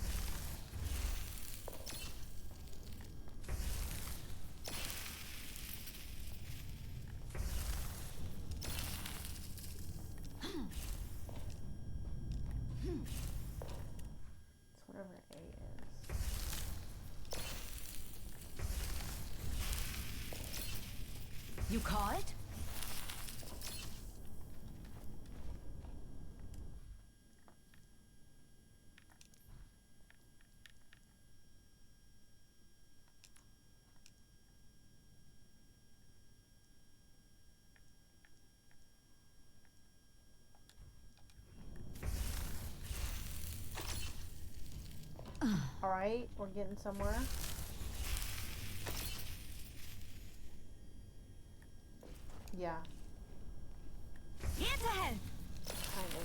It's whatever A is. You call it? Alright, we're getting somewhere. Yeah, Here to help. kind of.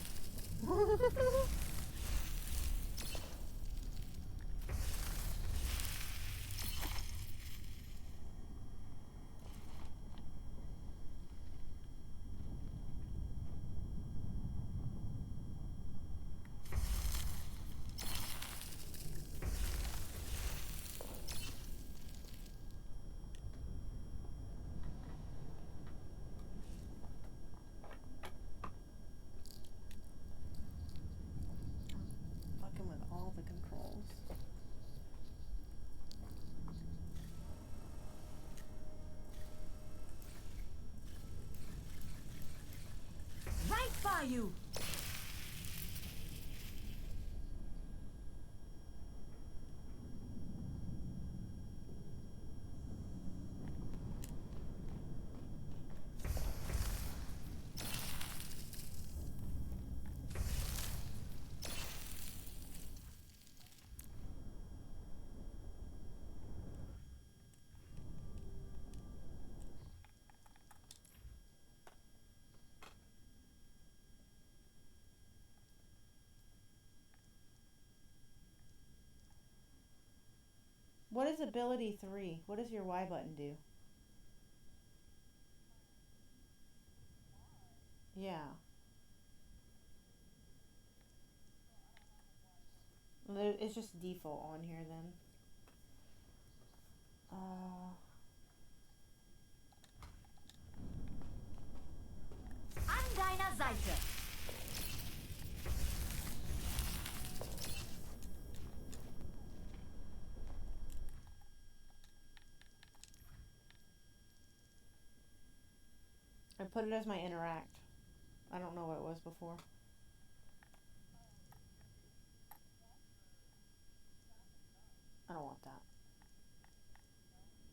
Fucking with all the controls. Right by you. What is ability 3? What does your Y button do? Yeah. It's just default on here then. An deiner Seite. I put it as my interact. I don't know what it was before. I don't want that.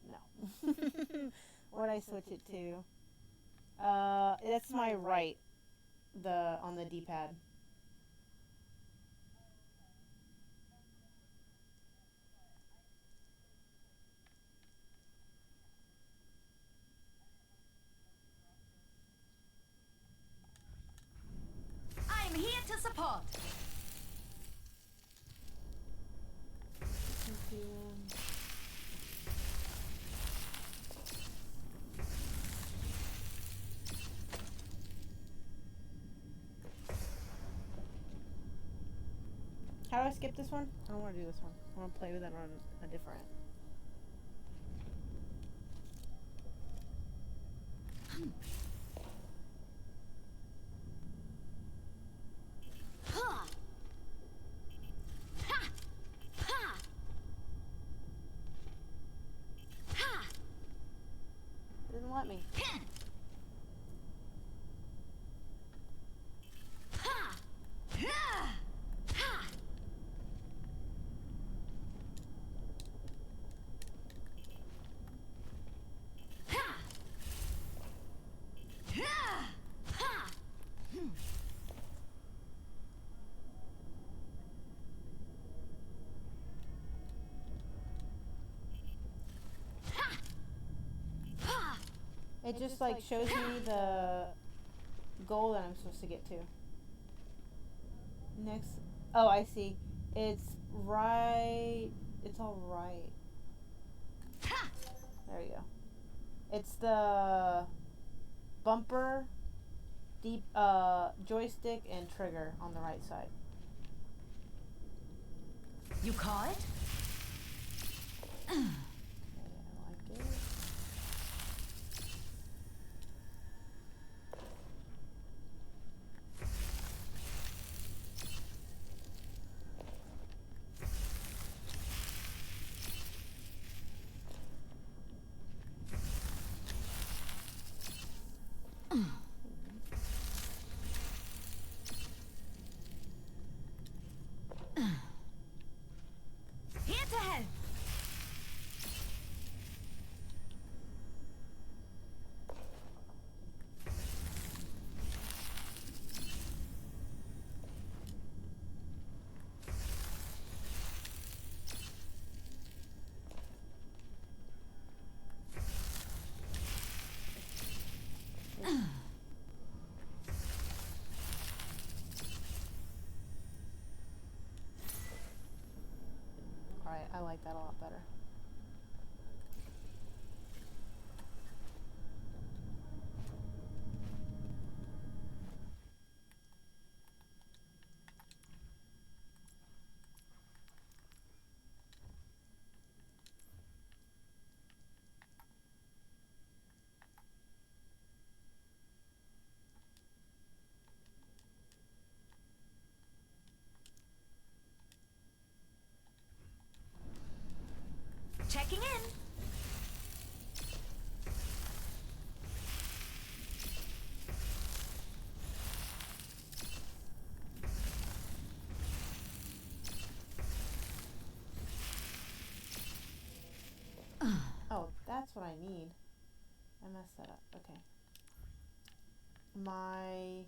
No. What'd I switch it to? That's my right. On the D-pad. I'm here to support. How do I skip this one? I don't want to do this one. I want to play with it on a different. Ha! Ha! Ha! Ha! Didn't let me. Ha! Ha! Ha! Ha! Ha! Ha! Ha! Ha! It just like shows me the goal that I'm supposed to get to. Next. Oh, I see. It's right. It's all right. There you go. It's the bumper, deep joystick, and trigger on the right side. You call it? Okay, I like it. Here to help. Alright, I like that a lot better. Checking in. Oh, that's what I need. I messed that up. Okay. My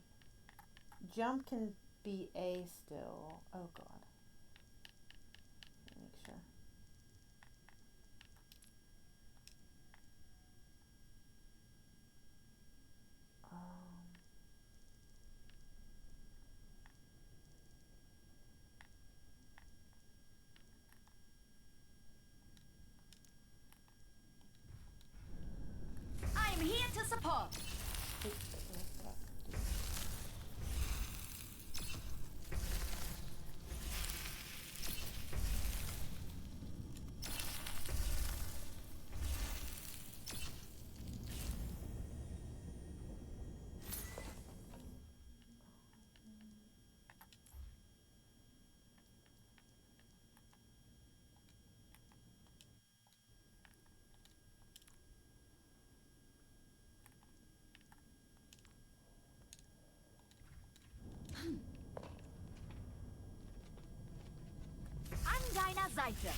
jump can be A still. Oh god. Let me make sure. I am here to support. Oops, I messed it up. I'm Dinah Zeiter.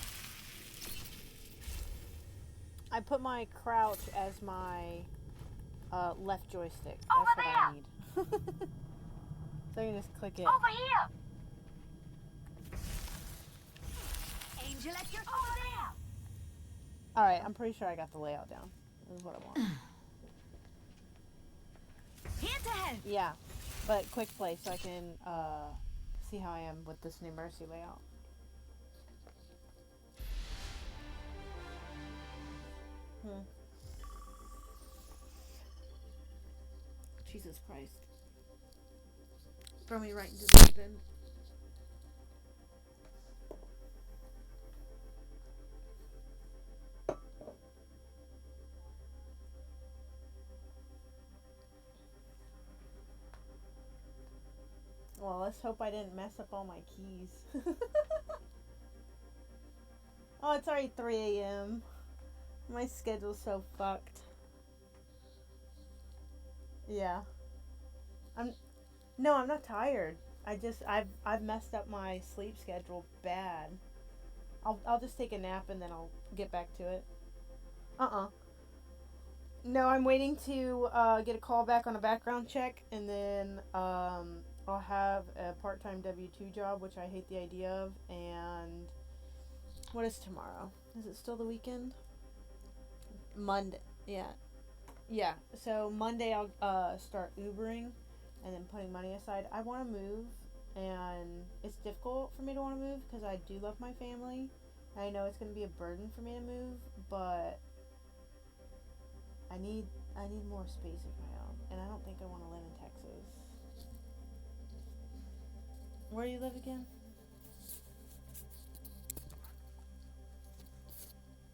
I put my crouch as my left joystick. Over That's what I need. So you can just click it. Over here! Angel at your Over there! Alright, I'm pretty sure I got the layout down. This is what I want. Here to help. Yeah, but quick play so I can see how I am with this new Mercy layout. Jesus Christ. Throw me right into the deep end. Well, let's hope I didn't mess up all my keys. Oh, it's already 3 a.m. My schedule's so fucked. Yeah. No, I'm not tired. I've messed up my sleep schedule bad. I'll just take a nap and then I'll get back to it. No, I'm waiting to get a call back on a background check, and then I'll have a part-time W-2 job, which I hate the idea of. And what is tomorrow? Is it still the weekend? Monday. Yeah. So Monday I'll start Ubering and then putting money aside. I want to move, and it's difficult for me to want to move because I do love my family. I know it's going to be a burden for me to move, but I need more space of my own, and I don't think I want to live in Texas. Where do you live again?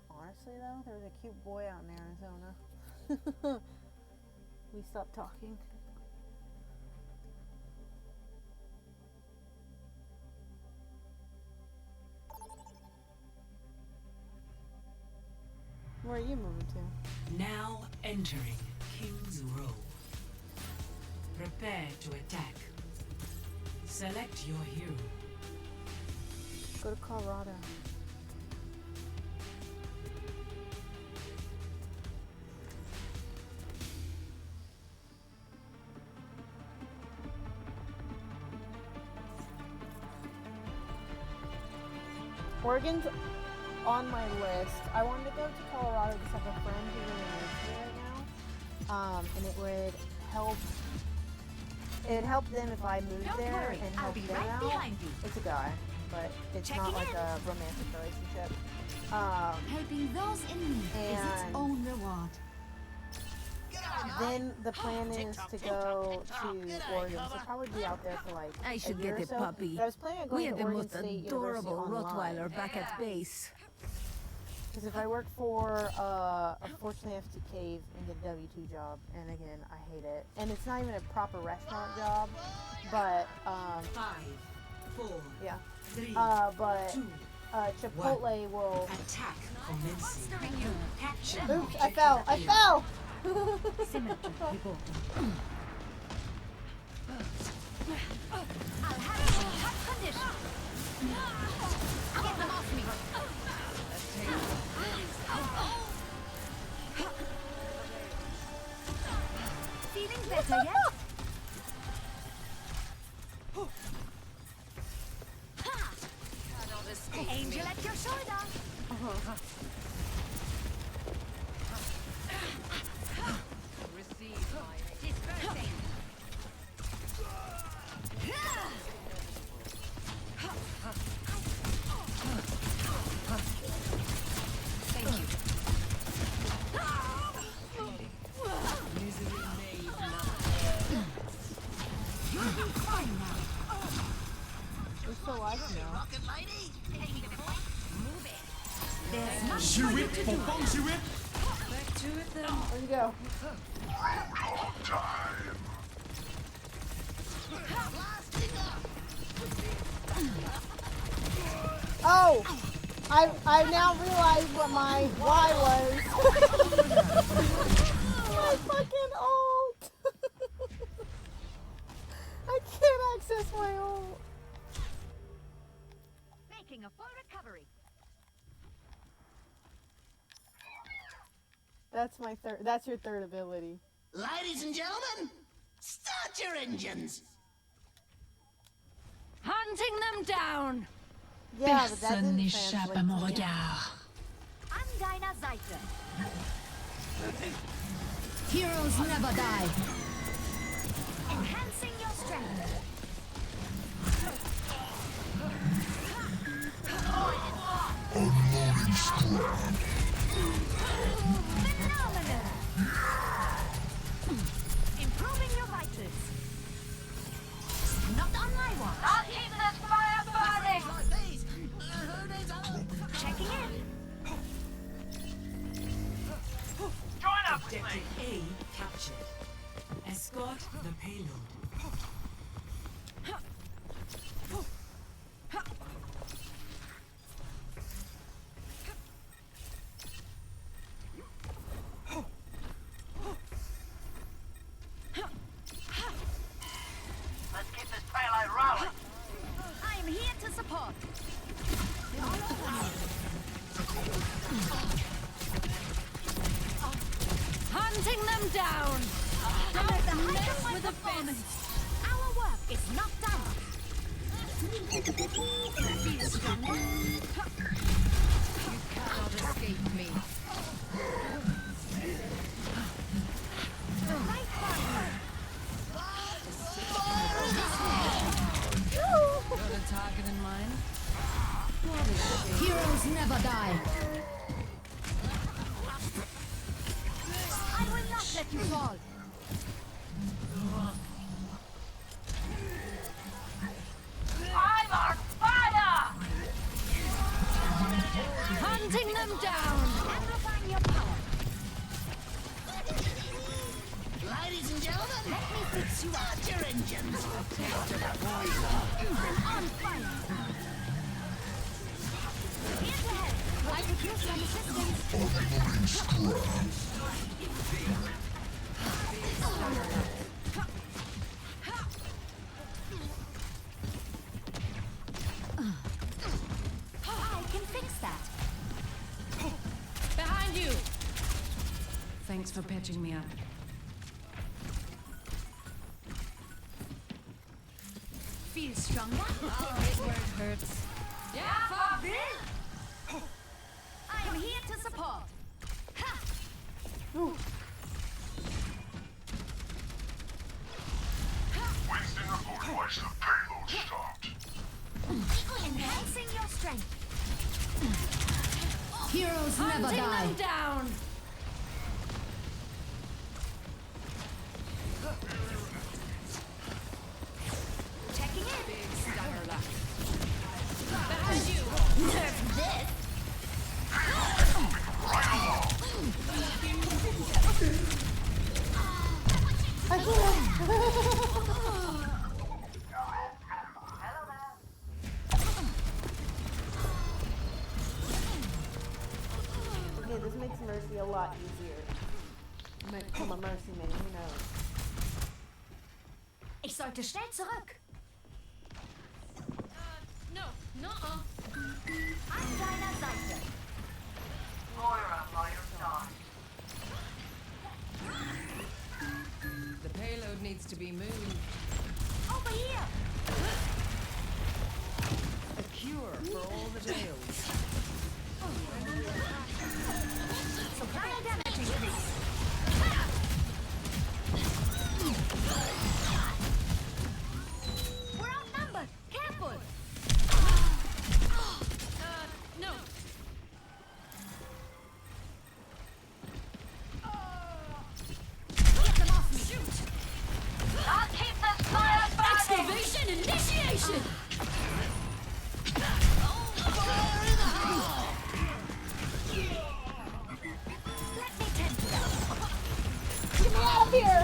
Honestly, though, there was a cute boy out in Arizona. We stopped talking. Where are you moving to? Now entering King's Row. Prepare to attack. Select your hero. Go to Colorado. Oregon's on my list. I wanted to go to Colorado because I have a friend who really lives here right now. And it would help. It'd help them if I moved Don't there worry, and I'll help be them right out. behind you. It's a guy, but it's Checking not like in. a romantic relationship. Helping those in need is its And- own reward. Then the plan is to go to Oregon. So I'll probably be out there for like I should a year get or a so. puppy. But I was planning on going We to had the Oregon most State adorable University online. Rottweiler back at base. Because if I work for, unfortunately I have to cave and get a W-2 job, and again, I hate it. And it's not even a proper restaurant job, but, 5, 4, yeah. 3, But, 2, Chipotle will... attack commencing. Capture. Oops, I fell! I fell! Symmetry report. I'll have it in hot condition. Get them off me. Feeling better yet? Angel at your shoulder. Dispersing. Thank you. We're still alive now. There's much Shoot for you it, to do. Bong, shoot it. Back to it then. Where'd you go? Oh! I now realize what my Y was. My fucking ult! I can't access my ult. Making a full recovery. That's my third. That's your third ability. Ladies and gentlemen, start your engines. Hunting them down. Yeah, but that Personne didn't n'échappe translate à mon to me. regard. An deiner Seite. Heroes never die. Enhancing your strength. Phenomenal. Improving your vitals. Not on my watch. Not keep this fire burning! Like these, who needs a... Checking in. Join up with Objective me! A captured. Escort the payload. Let's keep this payload rolling! I am here to support. Hunting them down. I'm at the height of my performance. Our work is not done. Feel stronger. You cannot escape me. Right one. Got a target in mind? Heroes never die. I let you fall. I'm on fire! Hunting them down. Amplifying your power. Ladies and gentlemen, Let me fix you up. start your engines. On fire. Here's ahead. I could use some assistance. I can fix that. Behind you. Thanks for patching me up. Feel stronger? I'll hit where it hurts. Yeah, Fabi! I am here to support. Ha! Winston report once the payload stopped. Enhancing your strength. Heroes never Hunting die. them down. Checking in. Behind you. Nerf this. Okay, this makes Mercy a lot easier. I might become a Mercy man, who knows? Ich sollte schnell zurück. No. An deiner Seite. Moira by your side. The payload needs to be moved. Over here. A cure for all the tales. Supply damage increase. We're outnumbered. Careful. No. Get them off me. Shoot. I'll keep this fire burning! Excavation initiation. Let me tend to that. Get me out of here!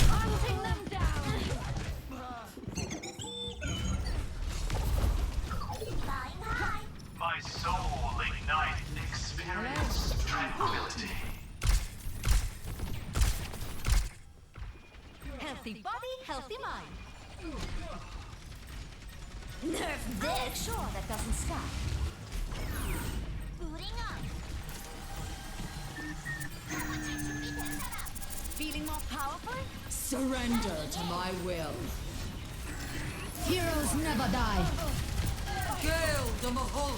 Hunting them down. My soul ignited experience tranquility. Healthy body, healthy mind. Nerf this. Sure that doesn't stop. Booting up. Feeling more powerful? Surrender to my will. Heroes never die. Gale the Mahal.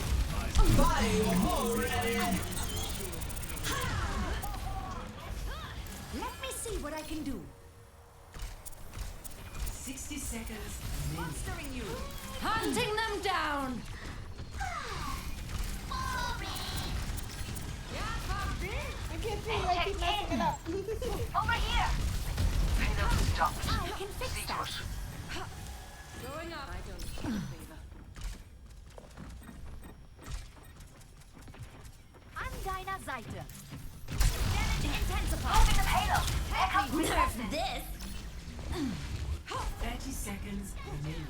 Let me see what I can do. 60 seconds. Monstering you. Hunting them down. I can't see you, I keep messing it up. Over here! Payload stopped. I can fix that. Going up. I don't favor. An deiner Seite. Damage intensified. Moving the payload! Here comes Nerf resistance! this. 30 seconds remaining.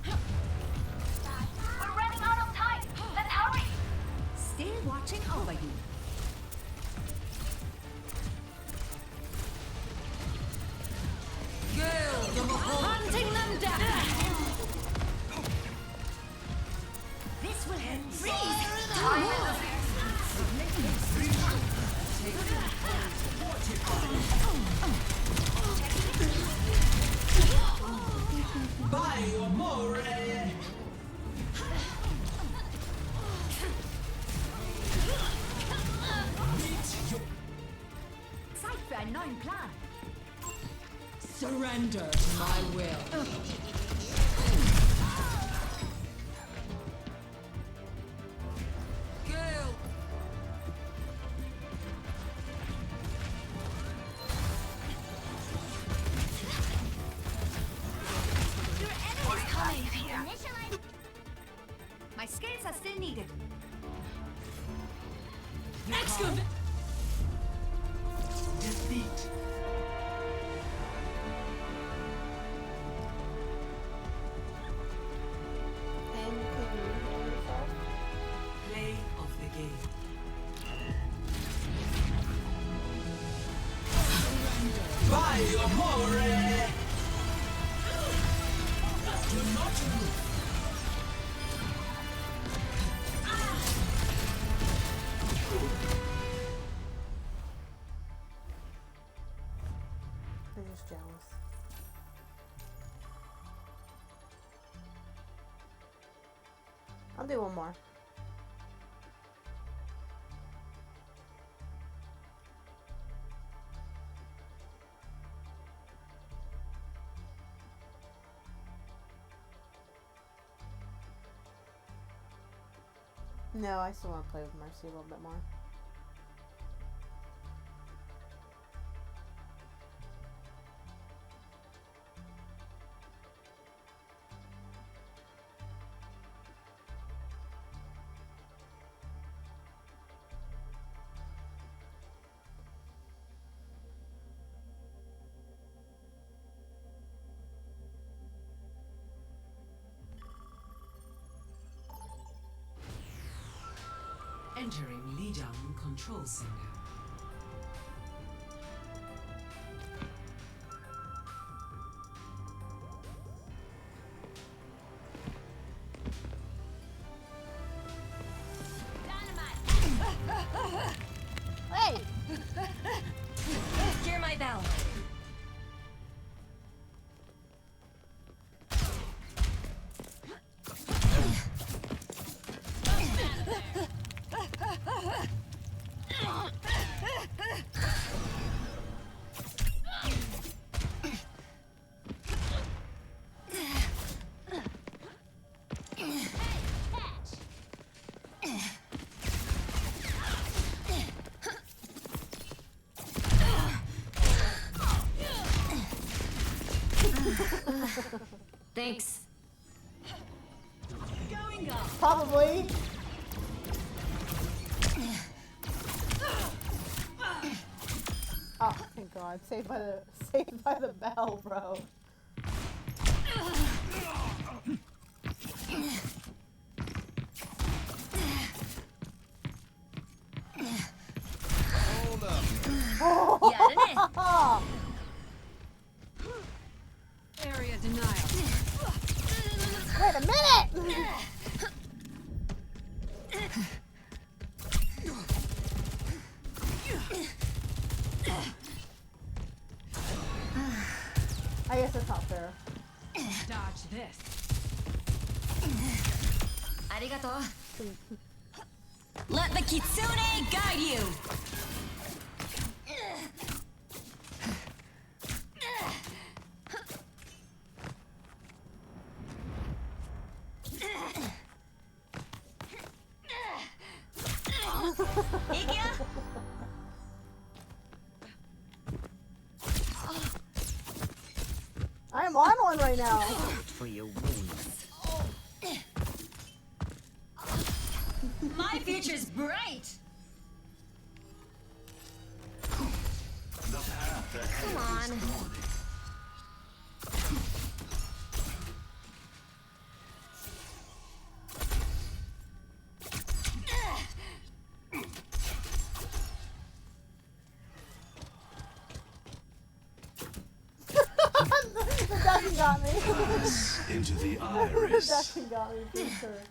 We're running out of time! Let's hurry! Still watching over you. Gale the Mahal. Hunting them down. This will help. Freeze. Time is Zeit für einen neuen Plan. Surrender to my will. My skills are still needed. Excavate. Defeat. And you can heal yourself. Play of the game. Vai, amore! Do not move. They're just jealous. I'll do one more. No, I still want to play with Mercy a little bit more. Entering Lijiang Control Center. Hey! Hear my bell. Thanks. Going up. Probably. Oh, thank God. Saved by the bell, bro. Hold up. Oh. Area denial. Wait a minute! I guess that's not fair. Dodge this. Arigato. Let the kitsune guide you. I am on one right now. For your wounds. My future's bright. Come on. The ducking got me. Into the The iris. ducking got me for sure.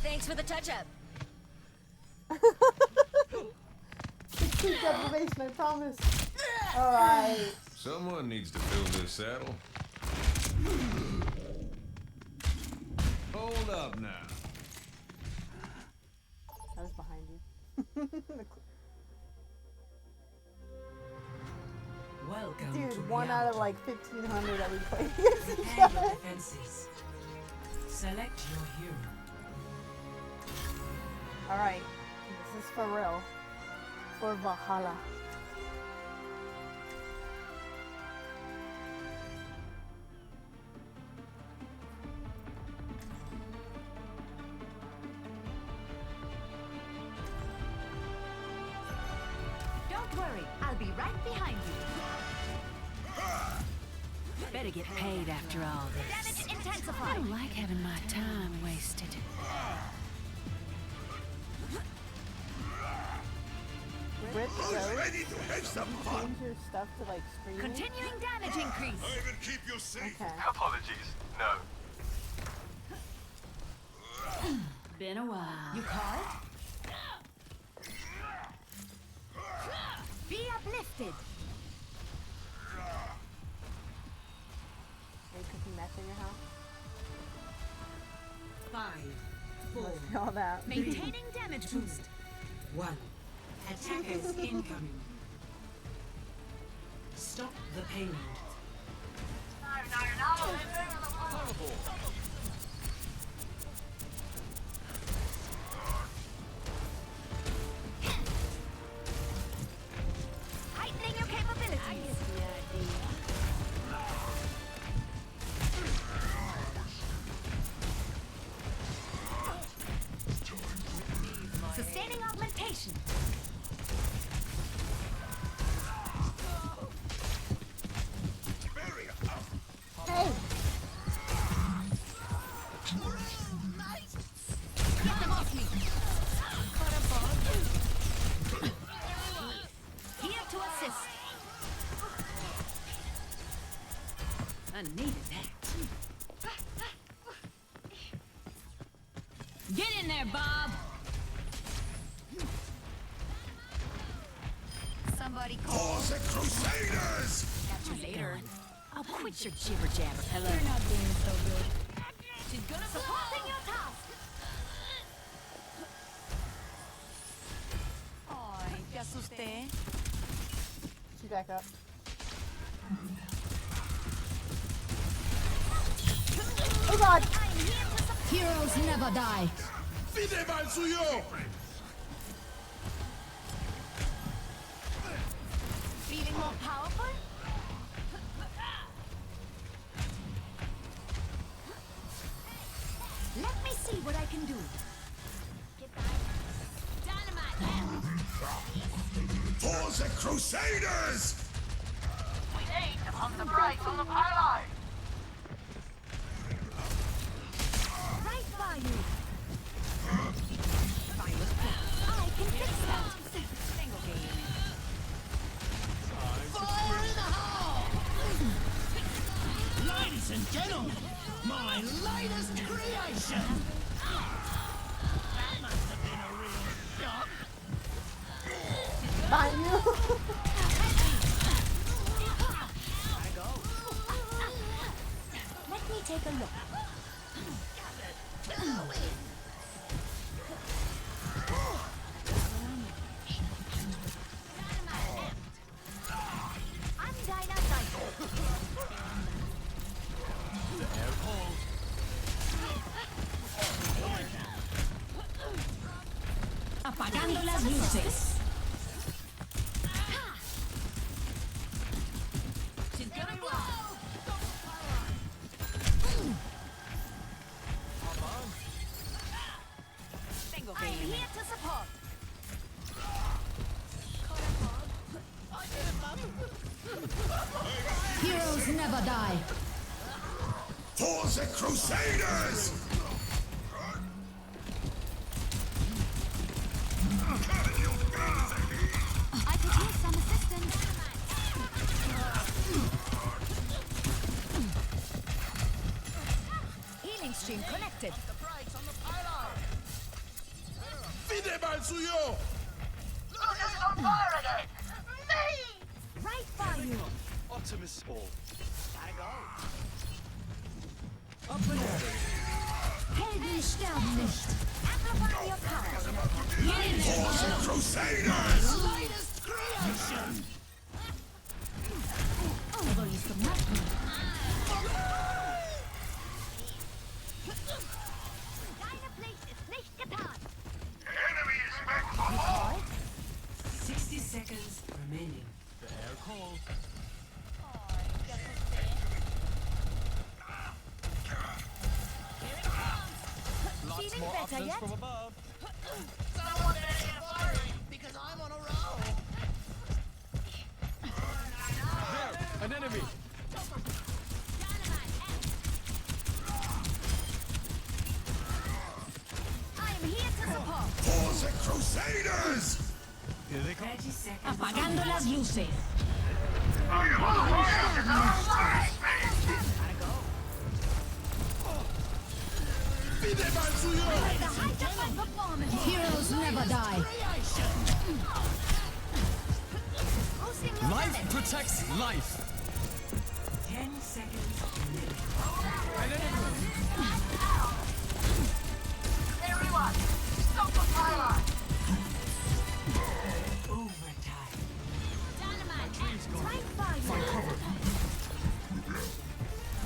Thanks for the touch-up. It's sleep deprivation, I promise. Alright. Someone needs to fill this saddle. Hold up now. I was behind you. Welcome to Dude, one out of reality. like 1,500 that we played against each Prepare your other. defenses. Select your hero. Alright, this is for real. For Valhalla. worry, I'll be right behind you. Better get paid after all this. Damage I intensified. don't like having my time wasted. Rip Who's Rose. ready to have some fun? Change your stuff to like screaming. Continuing damage increase. I will keep you safe. Okay. Apologies, no. Been a while. You called? Be uplifted. Are you cooking meth in your house? 5, 4, All that. Maintaining damage boost. 1. Attackers incoming. Stop the payload. Heightening your capabilities. Sustaining augmentation. Barrier up. Hey! Get them off me. Here to assist. I needed that. Get in there, Bob. Somebody call. For the Crusaders! Catch you later. I'll quit your jibber jabber. Hello. You're not doing so good. She's gonna supporting your task. Ay, te asusté. She back up. Oh god! I'm here to support. Heroes never die. Fide mal suyo! Feeling more powerful? Let me see what I can do. Dynamite! For the Crusaders! We need to pump the brakes on the payload. Right by you. I can fix that. Fire in the hole! Ladies and gentlemen, my latest creation! That must have been a real shock. Behind you! Let me take a look. I'm Dynamite. Apagando las luces. She's gonna blow. Tengo que I'm irme. here to support. Heroes never die. For the Crusaders! I could use some assistance. Healing stream connected. Fide mal suyo! Look who's on fire again! Me! Right by you. Optimus All. Helden sterben nicht. Amplify your power. For the Crusaders! Latest creation! Although you submerged me. Deine Pflicht ist nicht getan. Enemy is back for more! 60 seconds remaining. Feeling better yet? Someone better get firing because I'm on a roll. Crusaders! Here they come. 30 seconds. Apagando las luces. Pide mal suyo! The height of my performance. Heroes never die. Boosting your Life damage. protects life. 10 seconds. Everyone, stop the pylon! Overtime. Dynamite. Right fire.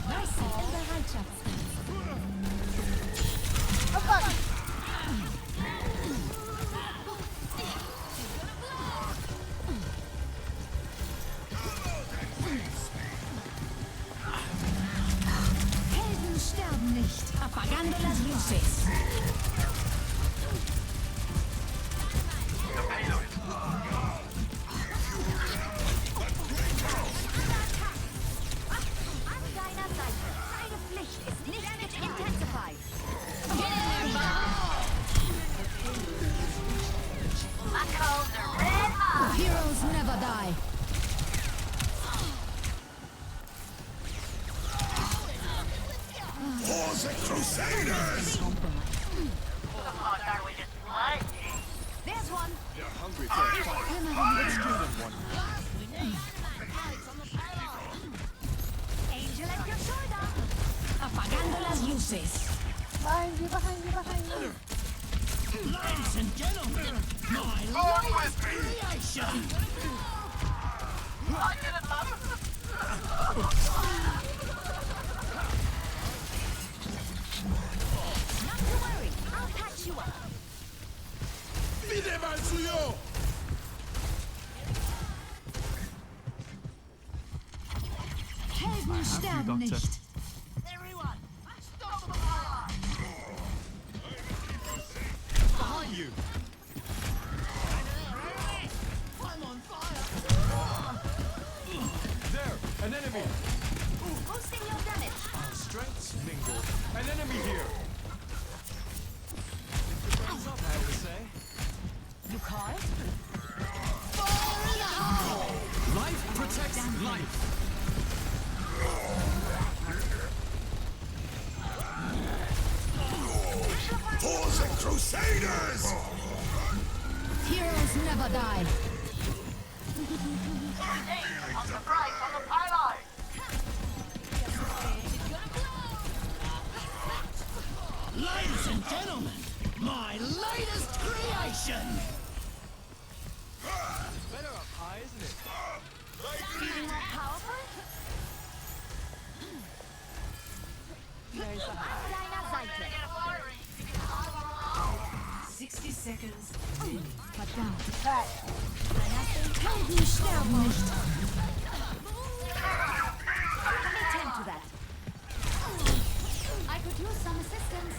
Nice. In Bereitschaft. Helden sterben nicht. Apagando las luces. An deiner Seite. Deine Pflicht ist nicht intensified. My coals are red hot! Heroes never die. For the Crusaders! Come on, are we just blinding? There's one. They're hungry for a fight. Let's give them one. Angel at your shoulder. Apagando las luces. Behind you, behind you, behind you. Ladies and gentlemen, my latest creation. I did it, Mom! Not to worry. I'll patch you up. Pide mal suyo! Helden sterben nicht. Everyone, stop the pylon! Behind you. I'm on fire. There, an enemy. Boosting your damage. Our strengths mingle. An enemy here. Keep your friends up, I would say. You call? Life protects life. For the Crusaders! Heroes never die. Hey, on the price on the pylon! Ladies and gentlemen, my latest creation. Better up high, isn't it? Feeling more powerful? An deiner Seite. 60 seconds. Verdammt. Helden sterben nicht. Attend to that. I could use some assistance.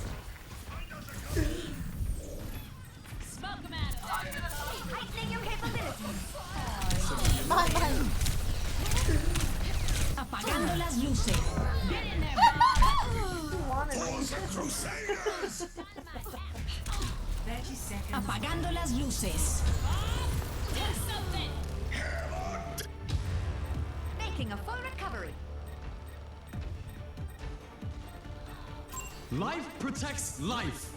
Smoke him out of there. Heightening your capabilities. Behind, behind. Apagando las luces. Get in there, For the Crusaders! 30 seconds. Apagando las luces. Making a full recovery. Life protects life.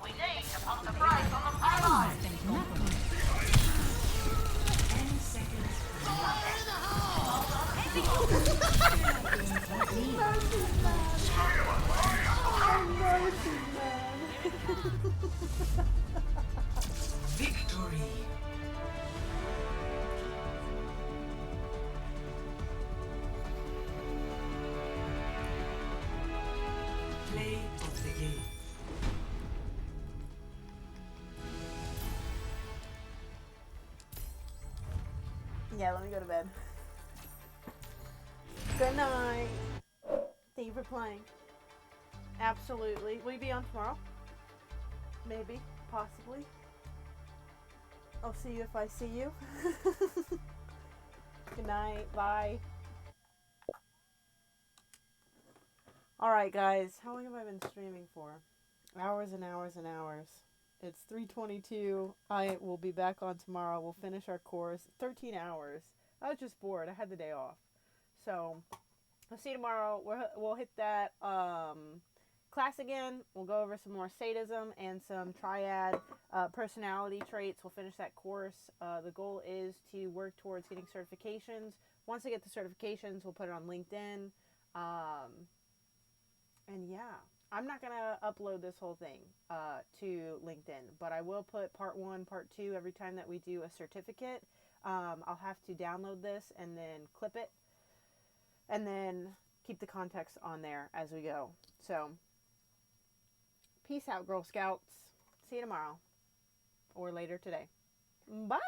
We need to pump the price on the pylon! 10 seconds. Victory. Play of the game. Yeah, let me go to bed. Good night. Thank you for playing. Absolutely. Will you be on tomorrow? Maybe. Possibly. I'll see you if I see you. Good night. Bye. Alright, guys. How long have I been streaming for? Hours and hours and hours. It's 3:22. I will be back on tomorrow. We'll finish our course. 13 hours. I was just bored. I had the day off. So, I'll see you tomorrow. We'll hit that class again. We'll go over some more sadism and some triad personality traits. We'll finish that course. The goal is to work towards getting certifications. Once I get the certifications, we'll put it on LinkedIn. And yeah, I'm not going to upload this whole thing to LinkedIn, but I will put part 1, part 2 every time that we do a certificate. I'll have to download this and then clip it and then keep the context on there as we go. So, peace out, Girl Scouts. See you tomorrow or later today. Bye.